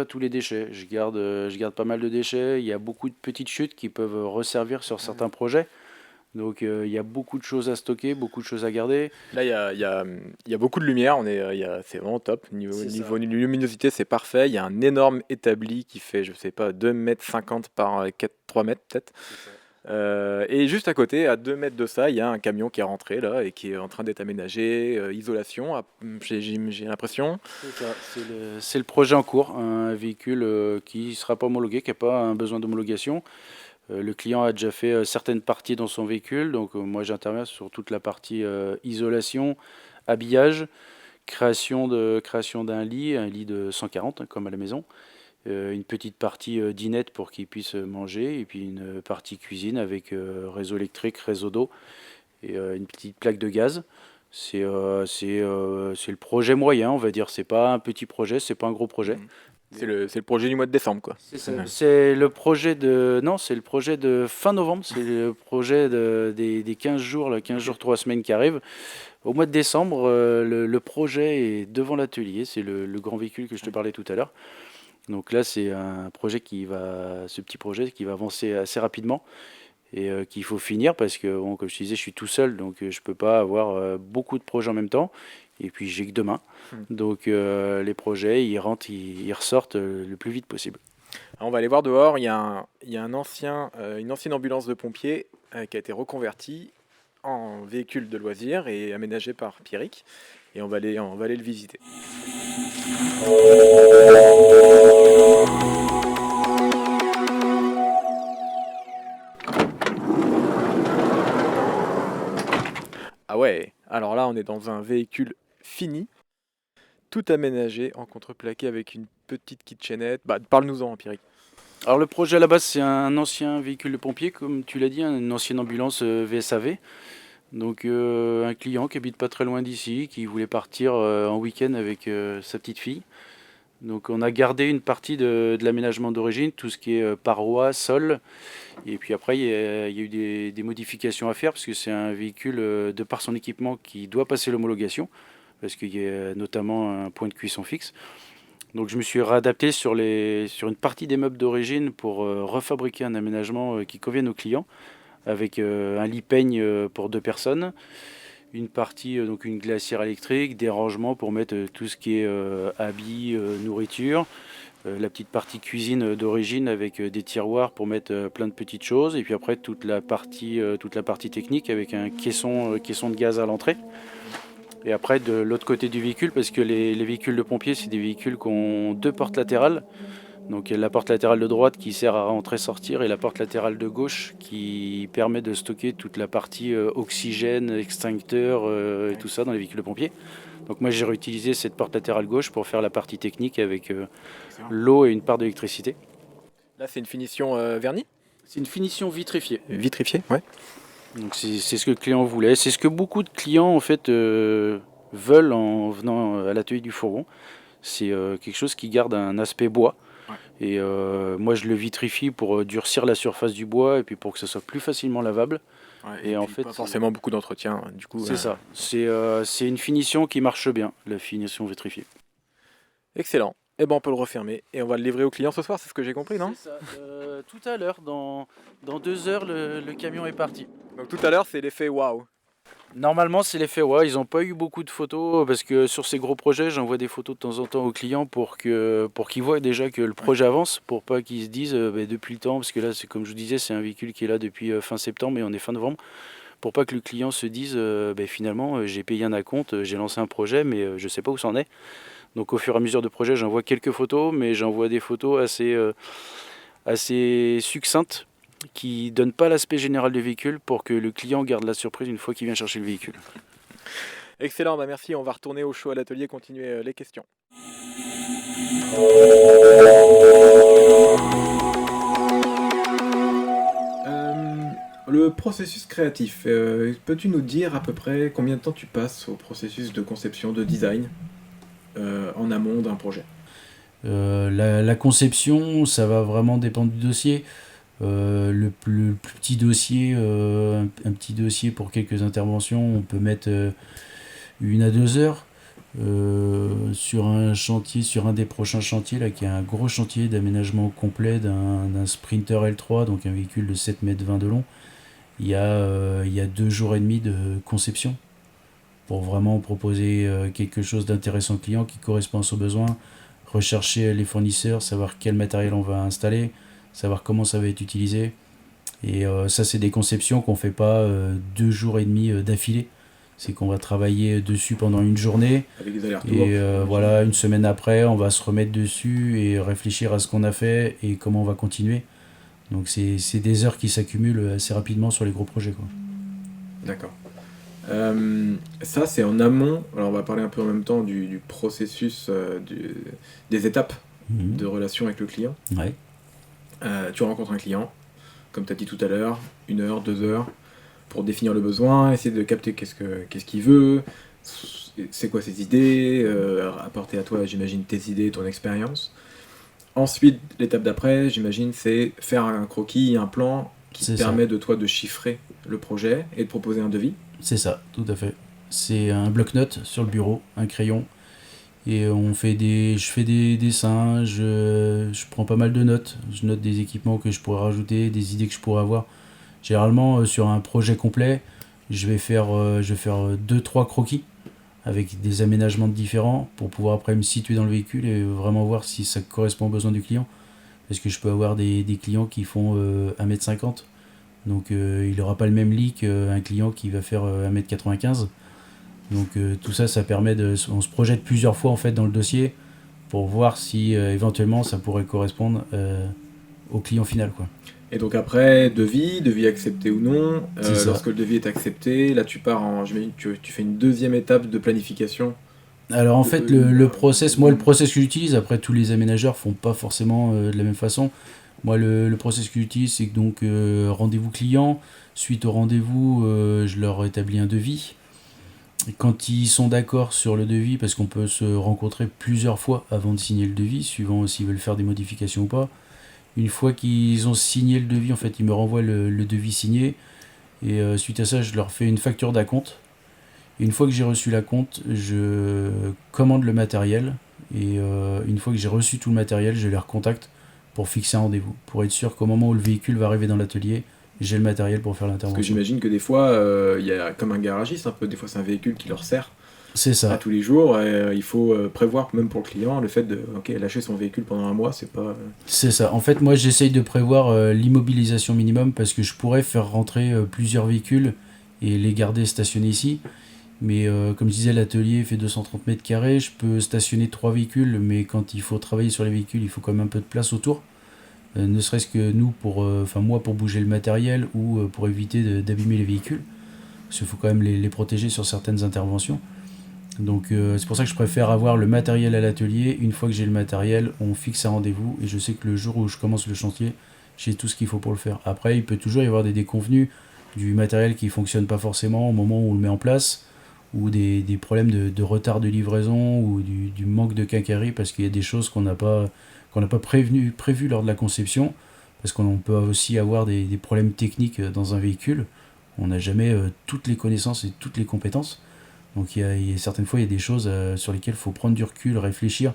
tous les déchets. Je garde pas mal de déchets. Il y a beaucoup de petites chutes qui peuvent resservir sur certains projets. Donc il y a beaucoup de choses à stocker, beaucoup de choses à garder. Là, il y a beaucoup de lumière, c'est vraiment top. Niveau luminosité, c'est parfait. Il y a un énorme établi qui fait, je sais pas, 2,50 m par 3 mètres peut-être. Et juste à côté, à 2 mètres de ça, il y a un camion qui est rentré là et qui est en train d'être aménagé, isolation, j'ai l'impression. C'est le projet en cours, un véhicule qui ne sera pas homologué, qui n'a pas un besoin d'homologation. Le client a déjà fait certaines parties dans son véhicule, donc moi j'interviens sur toute la partie isolation, habillage, création d'un lit, un lit de 140 comme à la maison, une petite partie dinette pour qu'il puisse manger, et puis une partie cuisine avec réseau électrique, réseau d'eau et une petite plaque de gaz. C'est le projet moyen, on va dire. C'est pas un petit projet, c'est pas un gros projet. C'est le projet du mois de décembre, quoi. C'est le projet de non, c'est le projet de fin novembre. C'est le projet des 15 jours, 15 jours, 3 semaines qui arrivent. Au mois de décembre, le projet est devant l'atelier. C'est le grand véhicule que je te parlais tout à l'heure. Donc là, c'est un projet ce petit projet qui va avancer assez rapidement et qu'il faut finir parce que, bon, comme je te disais, je suis tout seul, donc je peux pas avoir beaucoup de projets en même temps. Et puis j'ai que demain. Donc les projets, ils rentrent, ils ressortent le plus vite possible. Alors, on va aller voir dehors. Il y a une ancienne ambulance de pompiers qui a été reconvertie en véhicule de loisirs et aménagée par Pierrick. Et on va aller le visiter. Ah ouais, alors là on est dans un véhicule fini, tout aménagé en contreplaqué avec une petite kitchenette. Parle-nous-en, Pierrick. Alors le projet à la base, c'est un ancien véhicule de pompier, comme tu l'as dit, une ancienne ambulance VSAV. Donc un client qui habite pas très loin d'ici, qui voulait partir en week-end avec sa petite fille. Donc on a gardé une partie de l'aménagement d'origine, tout ce qui est parois, sol. Et puis après, il y a eu des modifications à faire, parce que c'est un véhicule, de par son équipement, qui doit passer l'homologation, parce qu'il y a notamment un point de cuisson fixe. Donc je me suis réadapté sur une partie des meubles d'origine pour refabriquer un aménagement qui convienne aux clients, avec un lit peigne pour 2 personnes, une partie, donc une glacière électrique, des rangements pour mettre tout ce qui est habits, nourriture, la petite partie cuisine d'origine avec des tiroirs pour mettre plein de petites choses, et puis après toute la partie technique avec un caisson de gaz à l'entrée. Et après de l'autre côté du véhicule, parce que les véhicules de pompiers, c'est des véhicules qui ont 2 portes latérales. Donc la porte latérale de droite qui sert à rentrer-sortir et la porte latérale de gauche qui permet de stocker toute la partie oxygène, extincteur et tout ça dans les véhicules de pompiers. Donc moi j'ai réutilisé cette porte latérale gauche pour faire la partie technique avec l'eau et une part d'électricité. Là c'est une finition vernie ? C'est une finition vitrifiée. Vitrifiée, ouais. Donc c'est ce que le client voulait. C'est ce que beaucoup de clients en fait veulent en venant à l'atelier du fourgon. C'est quelque chose qui garde un aspect bois. Ouais. Et moi je le vitrifie pour durcir la surface du bois et puis pour que ce soit plus facilement lavable. Ouais, et en fait, pas forcément beaucoup d'entretien, du coup. C'est ça. C'est une finition qui marche bien, la finition vitrifiée. Excellent. Eh ben on peut le refermer et on va le livrer au client ce soir, c'est ce que j'ai compris, non ? C'est ça. Tout à l'heure, dans 2 heures, le camion est parti. Donc tout à l'heure, c'est l'effet waouh. Normalement, c'est l'effet waouh. Ils n'ont pas eu beaucoup de photos parce que sur ces gros projets, j'envoie des photos de temps en temps aux clients pour qu'ils voient déjà que le projet avance, pour pas qu'ils se disent depuis le temps, parce que là, c'est comme je vous disais, c'est un véhicule qui est là depuis fin septembre et on est fin novembre, pour pas que le client se dise finalement, j'ai payé un acompte, j'ai lancé un projet, mais je sais pas où c'en est. Donc au fur et à mesure de projet, j'envoie quelques photos, mais j'envoie des photos assez succinctes, qui ne donne pas l'aspect général du véhicule pour que le client garde la surprise une fois qu'il vient chercher le véhicule. Excellent, merci. On va retourner au show à l'atelier, continuer les questions. Le processus créatif, peux-tu nous dire à peu près combien de temps tu passes au processus de conception, de design en amont d'un projet ? La conception, ça va vraiment dépendre du dossier. Le plus petit dossier, un petit dossier pour quelques interventions, on peut mettre 1 à 2 heures. Sur un chantier, sur un des prochains chantiers, là, qui est un gros chantier d'aménagement complet d'un Sprinter L3, donc un véhicule de 7,20 m de long, il y a 2 jours et demi de conception pour vraiment proposer quelque chose d'intéressant au client qui correspond à son besoin, rechercher les fournisseurs, savoir quel matériel on va installer, savoir comment ça va être utilisé. Et ça, c'est des conceptions qu'on ne fait pas 2 jours et demi d'affilée. C'est qu'on va travailler dessus pendant une journée. Avec des allers-retours. Et voilà, une semaine après, on va se remettre dessus et réfléchir à ce qu'on a fait et comment on va continuer. Donc c'est des heures qui s'accumulent assez rapidement sur les gros projets, quoi. D'accord. Ça, c'est en amont. Alors, on va parler un peu en même temps du processus, des étapes de relation avec le client. Ouais. Tu rencontres un client, comme tu as dit tout à l'heure, 1 heure, 2 heures, pour définir le besoin, essayer de capter qu'est-ce qu'il veut, c'est quoi ses idées, apporter à toi, j'imagine, tes idées, ton expérience. Ensuite, l'étape d'après, j'imagine, c'est faire un croquis, un plan qui te permet de toi de chiffrer le projet et de proposer un devis. C'est ça, tout à fait. C'est un bloc-notes sur le bureau, un crayon, et je fais des dessins, je prends pas mal de notes, je note des équipements que je pourrais rajouter, des idées que je pourrais avoir. Généralement, sur un projet complet, je vais faire 2-3 croquis avec des aménagements différents pour pouvoir après me situer dans le véhicule et vraiment voir si ça correspond aux besoins du client. Parce que je peux avoir des clients qui font 1m50, donc il n'aura pas le même lit qu'un client qui va faire 1m95. Donc tout ça, ça permet on se projette plusieurs fois en fait dans le dossier pour voir si éventuellement ça pourrait correspondre au client final, quoi. Et donc après, devis accepté ou non. Lorsque le devis est accepté, là tu pars j'imagine que tu fais une deuxième étape de planification. Alors en fait, le process que j'utilise, après tous les aménageurs font pas forcément de la même façon. Moi, le process que j'utilise, c'est que donc rendez-vous client. Suite au rendez-vous, je leur établis un devis. Et quand ils sont d'accord sur le devis, parce qu'on peut se rencontrer plusieurs fois avant de signer le devis, suivant s'ils veulent faire des modifications ou pas. Une fois qu'ils ont signé le devis, en fait, ils me renvoient le devis signé. Et suite à ça, je leur fais une facture d'acompte. Et une fois que j'ai reçu l'acompte, je commande le matériel. Et une fois que j'ai reçu tout le matériel, je les recontacte pour fixer un rendez-vous. Pour être sûr qu'au moment où le véhicule va arriver dans l'atelier, j'ai le matériel pour faire l'intervention. Parce que j'imagine que des fois, il y a comme un garagiste, un peu, des fois c'est un véhicule qui leur sert. C'est ça. À tous les jours, il faut prévoir, même pour le client, le fait de lâcher son véhicule pendant 1 mois, c'est pas... C'est ça. En fait, moi, j'essaye de prévoir l'immobilisation minimum parce que je pourrais faire rentrer plusieurs véhicules et les garder stationnés ici. Mais comme je disais, l'atelier fait 230 mètres carrés. Je peux stationner 3 véhicules, mais quand il faut travailler sur les véhicules, il faut quand même un peu de place autour. Ne serait-ce que moi, pour bouger le matériel ou pour éviter d'abîmer les véhicules. Parce qu'il faut quand même les protéger sur certaines interventions. Donc c'est pour ça que je préfère avoir le matériel à l'atelier. Une fois que j'ai le matériel, on fixe un rendez-vous et je sais que le jour où je commence le chantier, j'ai tout ce qu'il faut pour le faire. Après, il peut toujours y avoir des déconvenus du matériel qui ne fonctionne pas forcément au moment où on le met en place, ou des problèmes de retard de livraison ou du manque de quincaillerie parce qu'il y a des choses qu'on n'a pas prévues lors de la conception, parce qu'on peut aussi avoir des problèmes techniques dans un véhicule. On n'a jamais toutes les connaissances et toutes les compétences. Donc certaines fois, il y a des choses sur lesquelles il faut prendre du recul, réfléchir.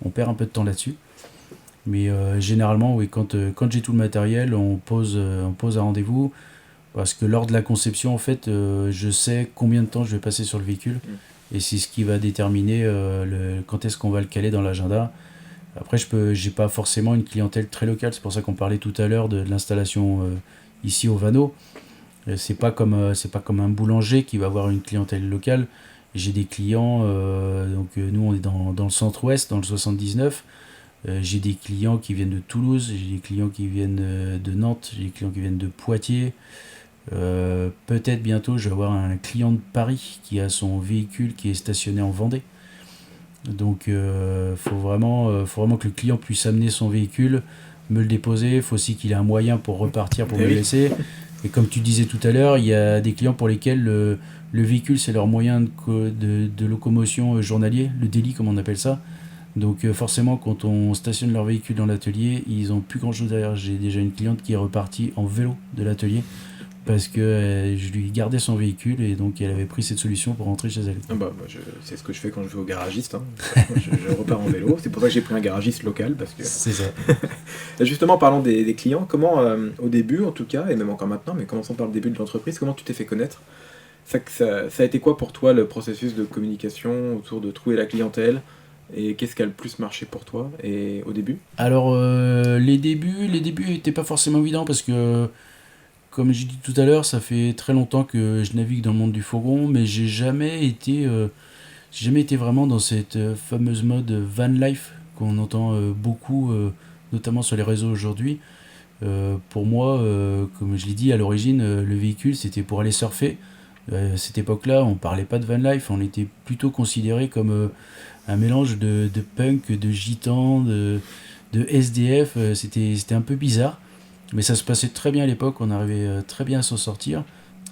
On perd un peu de temps là-dessus. Mais généralement, oui, quand j'ai tout le matériel, on pose un rendez-vous. Parce que lors de la conception, en fait, je sais combien de temps je vais passer sur le véhicule. Et c'est ce qui va déterminer quand est-ce qu'on va le caler dans l'agenda. Après, j'ai pas forcément une clientèle très locale. C'est pour ça qu'on parlait tout à l'heure de l'installation ici au Vano. C'est pas comme un boulanger qui va avoir une clientèle locale. J'ai des clients, nous on est dans le centre-ouest, dans le 79. J'ai des clients qui viennent de Toulouse, j'ai des clients qui viennent de Nantes, j'ai des clients qui viennent de Poitiers. Peut-être bientôt je vais avoir un client de Paris qui a son véhicule qui est stationné en Vendée. Donc faut vraiment que le client puisse amener son véhicule, me le déposer. Il faut aussi qu'il ait un moyen pour repartir, pour me le laisser. Et comme tu disais tout à l'heure, il y a des clients pour lesquels le véhicule c'est leur moyen de locomotion journalier, le daily comme on appelle ça. Donc forcément quand on stationne leur véhicule dans l'atelier, ils n'ont plus grand chose derrière. J'ai déjà une cliente qui est repartie en vélo de l'atelier parce que je lui gardais son véhicule et donc elle avait pris cette solution pour rentrer chez elle. Moi, c'est ce que je fais quand je vais au garagiste. Je repars en vélo. C'est pour ça que j'ai pris un garagiste local. Parce que... C'est ça. Justement, parlons des clients. Comment, au début en tout cas, et même encore maintenant, mais commençons par le début de l'entreprise, comment tu t'es fait connaître ? Ça a été quoi pour toi le processus de communication autour de trouver la clientèle ? Et qu'est-ce qui a le plus marché pour toi et au début ? Alors, les débuts n'étaient pas forcément évidents parce que, comme j'ai dit tout à l'heure, ça fait très longtemps que je navigue dans le monde du fourgon, mais j'ai jamais été vraiment dans cette fameuse mode van life qu'on entend beaucoup, notamment sur les réseaux aujourd'hui. Pour moi, comme je l'ai dit à l'origine, le véhicule c'était pour aller surfer. À cette époque-là, on parlait pas de van life, on était plutôt considéré comme un mélange de punk, de gitan, de SDF. C'était un peu bizarre, mais ça se passait très bien à l'époque, on arrivait très bien à s'en sortir.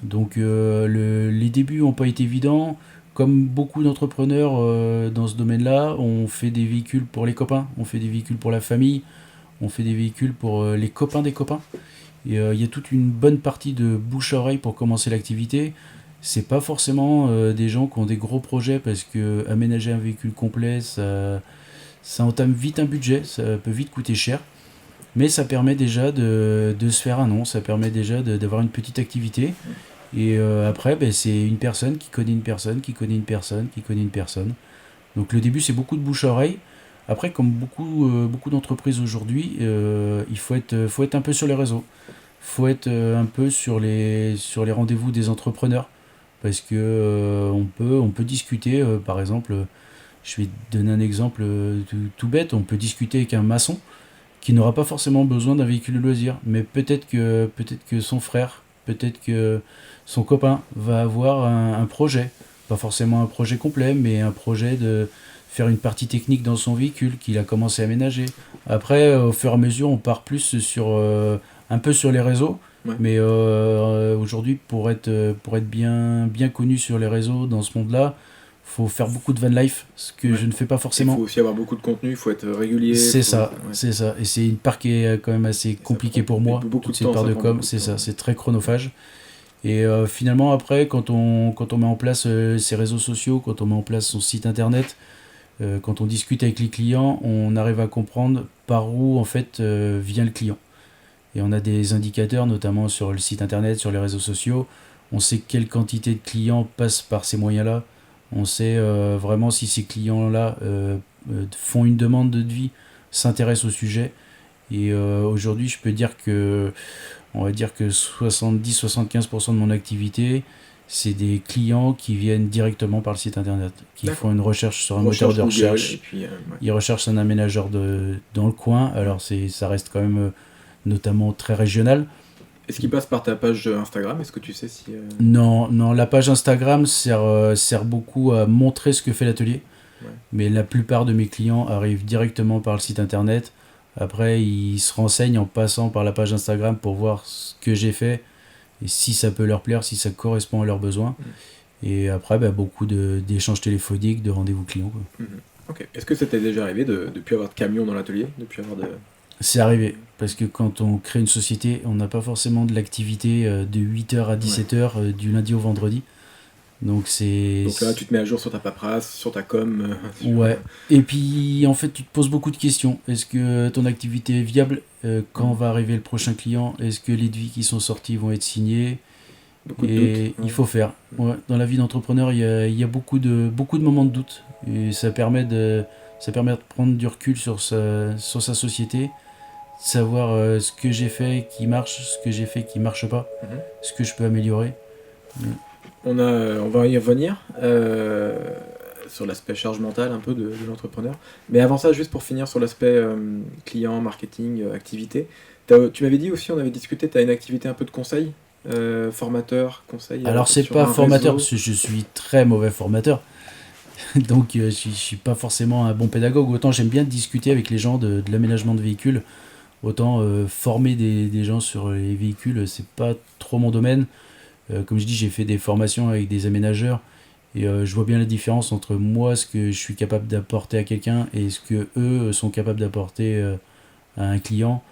Donc les débuts n'ont pas été évidents. Comme beaucoup d'entrepreneurs dans ce domaine-là, on fait des véhicules pour les copains, on fait des véhicules pour la famille, on fait des véhicules pour les copains des copains. Et il y a toute une bonne partie de bouche-oreille pour commencer l'activité. C'est pas forcément des gens qui ont des gros projets parce que aménager un véhicule complet, ça entame vite un budget, ça peut vite coûter cher. Mais ça permet déjà de se faire un nom, ça permet déjà d'avoir une petite activité. Et après, c'est une personne qui connaît une personne, qui connaît une personne, qui connaît une personne. Donc le début, c'est beaucoup de bouche-oreille. Après, comme beaucoup d'entreprises aujourd'hui, il faut être un peu sur les réseaux. Il faut être un peu sur les rendez-vous des entrepreneurs. Parce que on peut discuter, par exemple, je vais te donner un exemple tout bête, on peut discuter avec un maçon qui n'aura pas forcément besoin d'un véhicule de loisir, mais peut-être que son frère, peut-être que son copain va avoir un projet, pas forcément un projet complet, mais un projet de faire une partie technique dans son véhicule qu'il a commencé à aménager. Après, au fur et à mesure, on part plus sur un peu sur les réseaux. Ouais. Mais aujourd'hui, pour être bien connu sur les réseaux dans ce monde-là, faut faire beaucoup de van life, ce que je ne fais pas forcément. Il faut aussi avoir beaucoup de contenu, il faut être régulier. C'est ça. Et c'est une part qui est quand même assez compliquée pour moi. Toute cette part de com, c'est ça, c'est très chronophage. Et finalement, après, quand on met en place ces réseaux sociaux, quand on met en place son site internet, quand on discute avec les clients, on arrive à comprendre par où en fait vient le client. Et on a des indicateurs, notamment sur le site internet, sur les réseaux sociaux. On sait quelle quantité de clients passent par ces moyens-là. On sait vraiment si ces clients-là font une demande de devis, s'intéressent au sujet. Et aujourd'hui, je peux dire que, on va dire que 70-75% de mon activité, c'est des clients qui viennent directement par le site internet, qui font une recherche sur un moteur de recherche. Ils recherchent un aménageur dans le coin. Alors ça reste quand même notamment très régional. Est-ce qu'il passe par ta page Instagram ? Est-ce que tu sais si... Non, la page Instagram sert beaucoup à montrer ce que fait l'atelier. Ouais. Mais la plupart de mes clients arrivent directement par le site internet. Après, ils se renseignent en passant par la page Instagram pour voir ce que j'ai fait et si ça peut leur plaire, si ça correspond à leurs besoins. Et après, beaucoup d'échanges téléphoniques, de rendez-vous clients. Quoi. Ok. Est-ce que ça t'est déjà arrivé de ne plus avoir de camion dans l'atelier ? C'est arrivé, parce que quand on crée une société, on n'a pas forcément de l'activité de 8h à 17h du lundi au vendredi. Donc là, tu te mets à jour sur ta paperasse, sur ta com. Ouais, et puis en fait, tu te poses beaucoup de questions. Est-ce que ton activité est viable ? Quand va arriver le prochain client ? Est-ce que les devis qui sont sortis vont être signés ? Beaucoup de doutes. Il faut faire. Ouais, dans la vie d'entrepreneur, il y a beaucoup de moments de doute. Et ça permet de prendre du recul sur sa société, savoir ce que j'ai fait qui marche, ce que j'ai fait qui marche pas, ce que je peux améliorer. On va y revenir sur l'aspect charge mentale un peu de l'entrepreneur. Mais avant ça, juste pour finir sur l'aspect client, marketing, activité, tu m'avais dit aussi, on avait discuté, tu as une activité un peu de conseil, formateur, conseil. Alors c'est pas formateur, parce que je suis très mauvais formateur. Donc je suis pas forcément un bon pédagogue. Autant j'aime bien discuter avec les gens de l'aménagement de véhicules, autant former des gens sur les véhicules, c'est pas trop mon domaine. Comme je dis, j'ai fait des formations avec des aménageurs et je vois bien la différence entre moi, ce que je suis capable d'apporter à quelqu'un et ce que eux sont capables d'apporter à un client.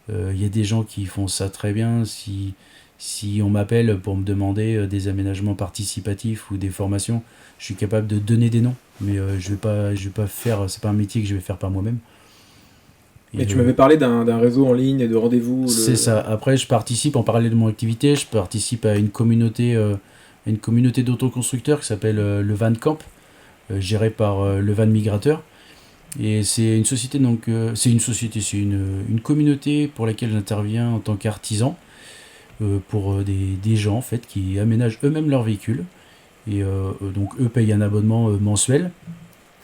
Il y a des gens qui font ça très bien. Si Si on m'appelle pour me demander des aménagements participatifs ou des formations, je suis capable de donner des noms, mais je vais pas faire, c'est pas un métier que je vais faire par moi-même. Et tu m'avais parlé d'un réseau en ligne et de rendez-vous. C'est ça. Après, je participe, en parallèle de mon activité, je participe à une communauté d'autoconstructeurs qui s'appelle le Van Camp, gérée par le Van Migrateur. Et c'est une société, c'est une communauté pour laquelle j'interviens en tant qu'artisan, pour des gens en fait qui aménagent eux-mêmes leurs véhicules. Et donc eux payent un abonnement mensuel.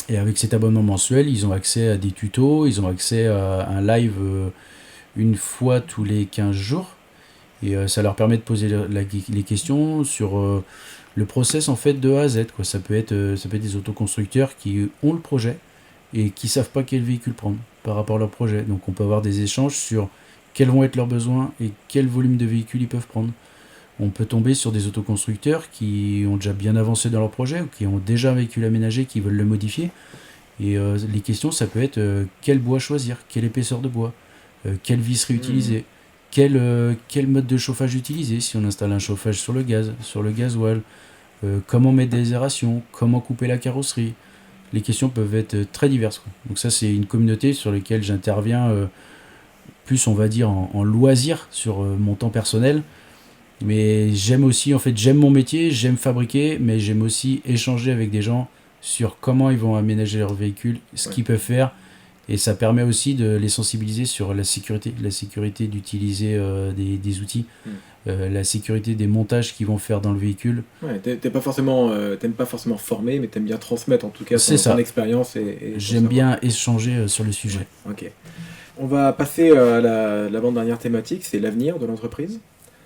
Et avec cet abonnement mensuel, ils ont accès à des tutos, ils ont accès à un live une fois tous les 15 jours. Et ça leur permet de poser les questions sur le process en fait de A à Z, quoi. Ça peut être des autoconstructeurs qui ont le projet et qui savent pas quel véhicule prendre par rapport à leur projet. Donc on peut avoir des échanges sur quels vont être leurs besoins et quel volume de véhicules ils peuvent prendre. On peut tomber sur des autoconstructeurs qui ont déjà bien avancé dans leur projet ou qui ont déjà un véhicule aménagé, qui veulent le modifier. Et les questions, ça peut être quel bois choisir, quelle épaisseur de bois, quelle vis réutiliser, quel mode de chauffage utiliser, si on installe un chauffage sur le gaz, sur le gasoil, comment mettre des aérations, comment couper la carrosserie. Les questions peuvent être très diverses, quoi. Donc ça, c'est une communauté sur laquelle j'interviens plus, on va dire, en loisir sur mon temps personnel. Mais j'aime aussi, en fait, j'aime mon métier, j'aime fabriquer, mais j'aime aussi échanger avec des gens sur comment ils vont aménager leur véhicule, ce qu'ils peuvent faire. Et ça permet aussi de les sensibiliser sur la sécurité d'utiliser des outils, la sécurité des montages qu'ils vont faire dans le véhicule. Ouais, t'aimes pas forcément former, mais t'aimes bien transmettre en tout cas ton expérience. J'aime bien échanger sur le sujet. Ok. On va passer à l'avant-dernière thématique, c'est l'avenir de l'entreprise.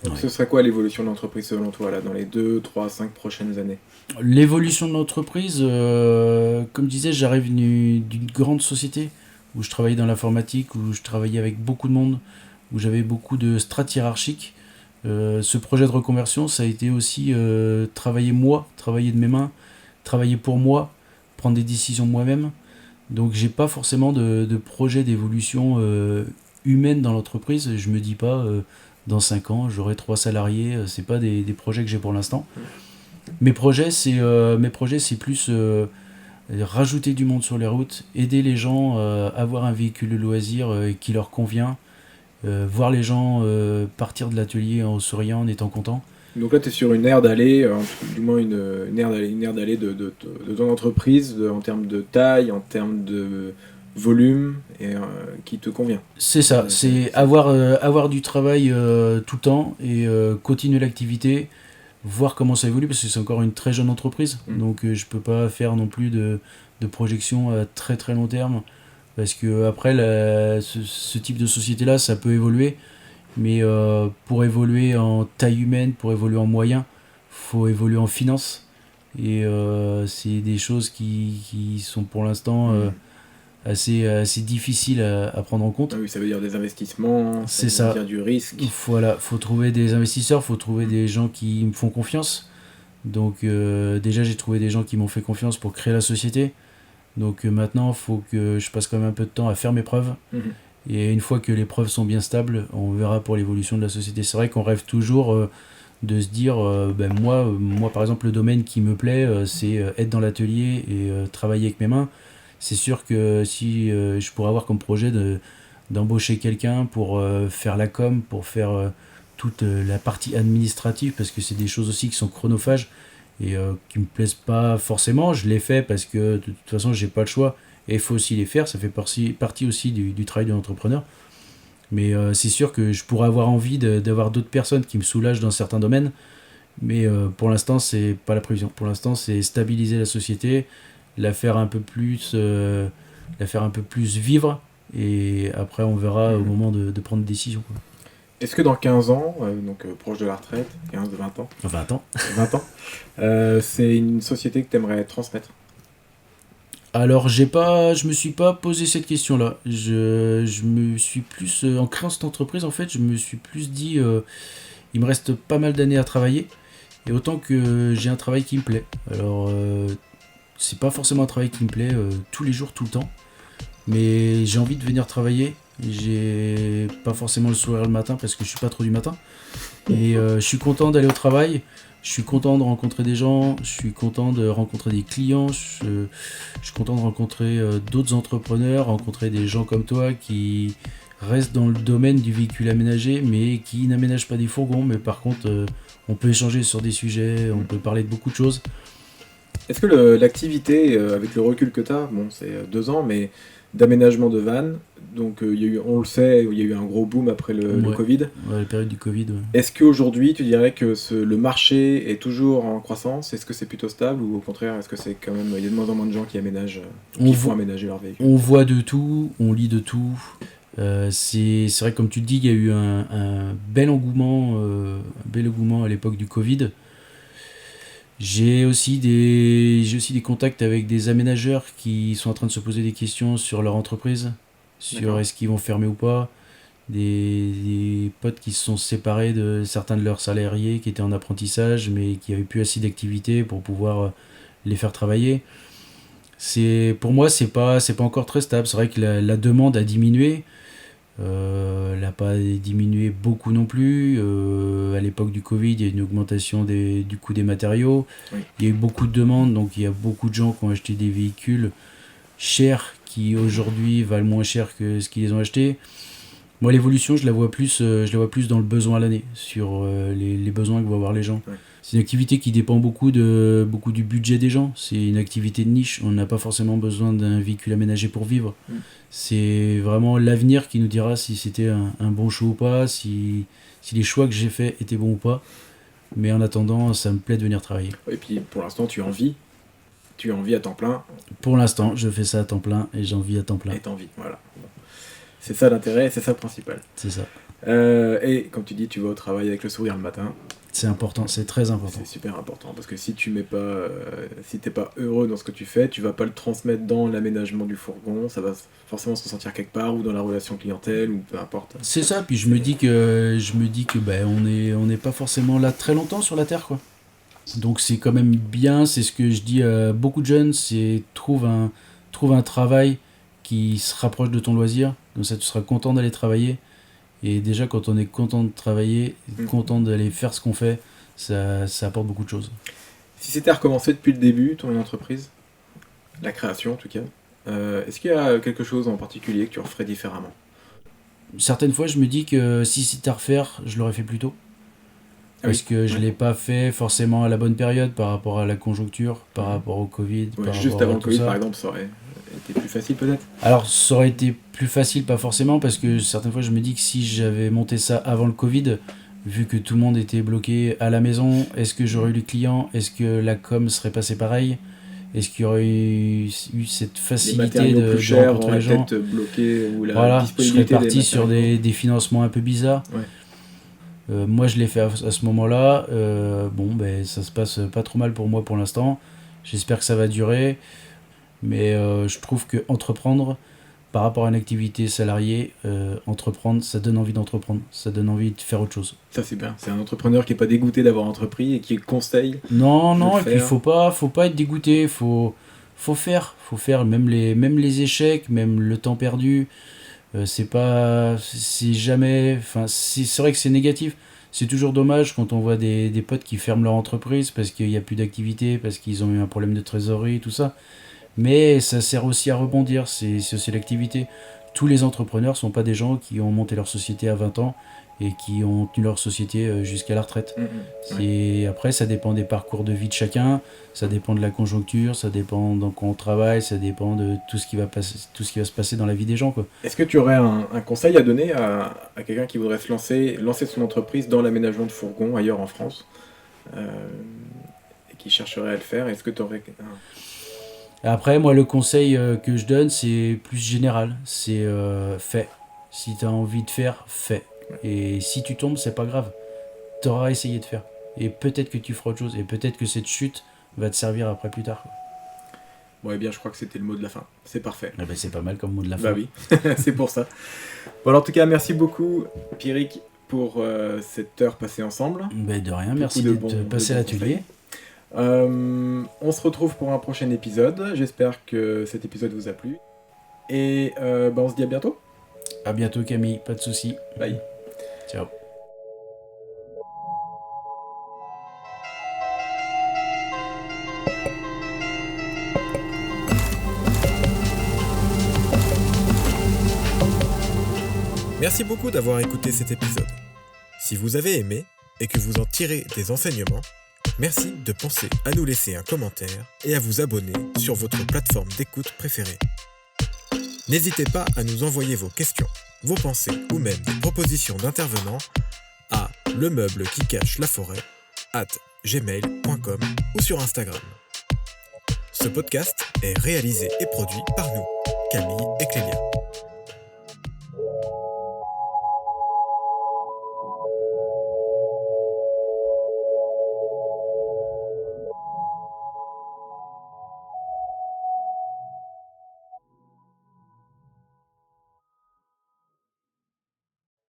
Ouais. Ce serait quoi l'évolution de l'entreprise selon toi là, dans les 2, 3, 5 prochaines années ? L'évolution de l'entreprise, comme je disais, j'arrive d'une grande société où je travaillais dans l'informatique, où je travaillais avec beaucoup de monde, où j'avais beaucoup de strates hiérarchiques. Ce projet de reconversion, ça a été aussi travailler de mes mains, travailler pour moi, prendre des décisions moi-même. Donc j'ai pas forcément de projet d'évolution humaine dans l'entreprise. Je me dis pas dans 5 ans j'aurai 3 salariés, c'est pas des projets que j'ai pour l'instant. Mes projets c'est plus rajouter du monde sur les routes, aider les gens à avoir un véhicule de loisir qui leur convient, voir les gens partir de l'atelier en souriant, en étant contents. Donc là, tu es sur une aire d'aller, du moins une aire d'aller de ton entreprise, en termes de taille, en termes de volume, et qui te convient. C'est ça, c'est avoir du travail tout le temps et continuer l'activité, voir comment ça évolue, parce que c'est encore une très jeune entreprise, donc je peux pas faire non plus de projection à très très long terme, parce que après ce type de société-là, ça peut évoluer. Mais pour évoluer en taille humaine, pour évoluer en moyens, faut évoluer en finance. Et c'est des choses qui sont pour l'instant assez difficiles à prendre en compte. Ah oui, ça veut dire des investissements, c'est ça veut dire du risque. Voilà, faut trouver des investisseurs, faut trouver des gens qui me font confiance. Donc déjà, j'ai trouvé des gens qui m'ont fait confiance pour créer la société. Donc maintenant, il faut que je passe quand même un peu de temps à faire mes preuves. Et une fois que les preuves sont bien stables, on verra pour l'évolution de la société. C'est vrai qu'on rêve toujours de se dire, moi par exemple, le domaine qui me plaît, c'est être dans l'atelier et travailler avec mes mains. C'est sûr que si je pourrais avoir comme projet d'embaucher quelqu'un pour faire la com, pour faire toute la partie administrative, parce que c'est des choses aussi qui sont chronophages et qui me plaisent pas forcément. Je les fais parce que de toute façon, j'ai pas le choix. Et il faut aussi les faire, ça fait partie aussi du travail de l'entrepreneur. Mais c'est sûr que je pourrais avoir envie d'avoir d'autres personnes qui me soulagent dans certains domaines. Mais pour l'instant, c'est pas la prévision. Pour l'instant, c'est stabiliser la société, la faire un peu plus vivre. Et après, on verra au moment de prendre des décisions, quoi. Est-ce que dans 15 ans, donc proche de la retraite, 15, 20 ans 20 ans, c'est une société que tu aimerais transmettre ? Alors, je me suis pas posé cette question-là. Je me suis plus, en créant cette entreprise, en fait, je me suis plus dit, il me reste pas mal d'années à travailler, et autant que j'ai un travail qui me plaît. Alors, c'est pas forcément un travail qui me plaît tous les jours, tout le temps. mais j'ai envie de venir travailler. J'ai pas forcément le sourire le matin parce que je suis pas trop du matin. Et je suis content d'aller au travail. Je suis content de rencontrer des gens. Je suis content de rencontrer des clients. Je suis content de rencontrer d'autres entrepreneurs, rencontrer des gens comme toi qui restent dans le domaine du véhicule aménagé, mais qui n'aménagent pas des fourgons. Mais par contre, on peut échanger sur des sujets, on peut parler de beaucoup de choses. Est-ce que l'activité, avec le recul que tu as, bon, c'est 2 ans, mais d'aménagement de vannes, donc on le sait, il y a eu un gros boom après le Covid. Ouais, la période du Covid. Ouais. Est-ce qu'aujourd'hui, tu dirais que le marché est toujours en croissance ? Est-ce que c'est plutôt stable ou au contraire, est-ce que c'est quand même, il y a de moins en moins de gens qui aménagent, font aménager leur véhicule ? On voit de tout, on lit de tout. C'est vrai que comme tu le dis, il y a eu un bel engouement à l'époque du Covid. J'ai aussi des contacts avec des aménageurs qui sont en train de se poser des questions sur leur entreprise, sur est-ce qu'ils vont fermer ou pas. Des potes qui se sont séparés de certains de leurs salariés qui étaient en apprentissage mais qui n'avaient plus assez d'activité pour pouvoir les faire travailler. Pour moi, c'est pas encore très stable. C'est vrai que la demande a diminué. Elle n'a pas diminué beaucoup non plus. À l'époque du Covid, il y a une augmentation du coût des matériaux. Oui. Il y a eu beaucoup de demandes, donc il y a beaucoup de gens qui ont acheté des véhicules chers qui aujourd'hui valent moins cher que ce qu'ils les ont achetés. Moi, l'évolution, je la vois plus dans le besoin à l'année, sur les besoins que vont avoir les gens. Ouais. C'est une activité qui dépend beaucoup du budget des gens. C'est une activité de niche. On n'a pas forcément besoin d'un véhicule aménagé pour vivre. C'est vraiment l'avenir qui nous dira si c'était un bon choix ou pas, si les choix que j'ai faits étaient bons ou pas. Mais en attendant, ça me plaît de venir travailler. Et puis, pour l'instant, tu en vis à temps plein. Pour l'instant, je fais ça à temps plein et j'en vis à temps plein. Et t'en vis, voilà. Bon. C'est ça l'intérêt, c'est ça le principal. C'est ça. Et comme tu dis, tu vas au travail avec le sourire le matin. C'est important, c'est très important. C'est super important parce que si tu t'es pas heureux dans ce que tu fais, tu vas pas le transmettre dans l'aménagement du fourgon, ça va forcément se ressentir quelque part ou dans la relation clientèle ou peu importe. C'est ça, puis je me dis que on n'est pas forcément là très longtemps sur la terre, quoi. Donc c'est quand même bien, c'est ce que je dis à beaucoup de jeunes, c'est trouve un travail qui se rapproche de ton loisir, comme ça tu seras content d'aller travailler. Et déjà, quand on est content de travailler, content d'aller faire ce qu'on fait, ça apporte beaucoup de choses. Si c'était à recommencer depuis le début, ton entreprise, la création en tout cas, est-ce qu'il y a quelque chose en particulier que tu referais différemment ? Certaines fois, je me dis que si c'était à refaire, je l'aurais fait plus tôt. Parce que je ne l'ai pas fait forcément à la bonne période par rapport à la conjoncture, par rapport au Covid. Ouais, juste avant le Covid, par exemple, ça aurait été plus facile peut-être ? Alors, ça aurait été plus facile, pas forcément, parce que certaines fois, je me dis que si j'avais monté ça avant le Covid, vu que tout le monde était bloqué à la maison, est-ce que j'aurais eu les clients ? Est-ce que la com serait passée pareil ? Est-ce qu'il y aurait eu cette facilité de rencontrer les gens ? Bloqué, ou je serais parti sur des financements un peu bizarres. Ouais. Moi, je l'ai fait à ce moment-là. Ça se passe pas trop mal pour moi pour l'instant. J'espère que ça va durer. Mais je trouve que entreprendre, par rapport à une activité salariée, entreprendre, ça donne envie d'entreprendre. Ça donne envie de faire autre chose. Ça, c'est bien. C'est un entrepreneur qui n'est pas dégoûté d'avoir entrepris et qui conseille. Non, et puis il faut pas être dégoûté. Faut faire. Faut faire même les échecs, même le temps perdu. C'est jamais. Enfin, c'est vrai que c'est négatif. C'est toujours dommage quand on voit des potes qui ferment leur entreprise parce qu'il n'y a plus d'activité, parce qu'ils ont eu un problème de trésorerie, tout ça. Mais ça sert aussi à rebondir, c'est aussi l'activité. Tous les entrepreneurs ne sont pas des gens qui ont monté leur société à 20 ans et qui ont tenu leur société jusqu'à la retraite. Après, ça dépend des parcours de vie de chacun, ça dépend de la conjoncture, ça dépend de quand on travaille, ça dépend de tout ce qui va se passer dans la vie des gens, quoi. Est-ce que tu aurais un conseil à donner à quelqu'un qui voudrait lancer son entreprise dans l'aménagement de fourgons ailleurs en France et qui chercherait à le faire ? Est-ce que tu aurais... Après, moi, le conseil que je donne, c'est plus général. C'est fais. Si tu as envie de faire, fais. Et si tu tombes, c'est pas grave. Tu auras essayé de faire. Et peut-être que tu feras autre chose. Et peut-être que cette chute va te servir après plus tard. Bon, eh bien, je crois que c'était le mot de la fin. C'est parfait. C'est pas mal comme mot de la fin. Bah oui, c'est pour ça. Bon, alors, en tout cas, merci beaucoup, Pierrick, pour cette heure passée ensemble. De rien, merci d'être passé à l'atelier. On se retrouve pour un prochain épisode. J'espère que cet épisode vous a plu. Et on se dit à bientôt. À bientôt Camille, pas de soucis. Bye. Ciao. Merci beaucoup d'avoir écouté cet épisode. Si vous avez aimé et que vous en tirez des enseignements, merci de penser à nous laisser un commentaire et à vous abonner sur votre plateforme d'écoute préférée. N'hésitez pas à nous envoyer vos questions, vos pensées ou même des propositions d'intervenants à lemeuble-qui-cache-la-forêt@gmail.com ou sur Instagram. Ce podcast est réalisé et produit par nous, Camille et Clélia.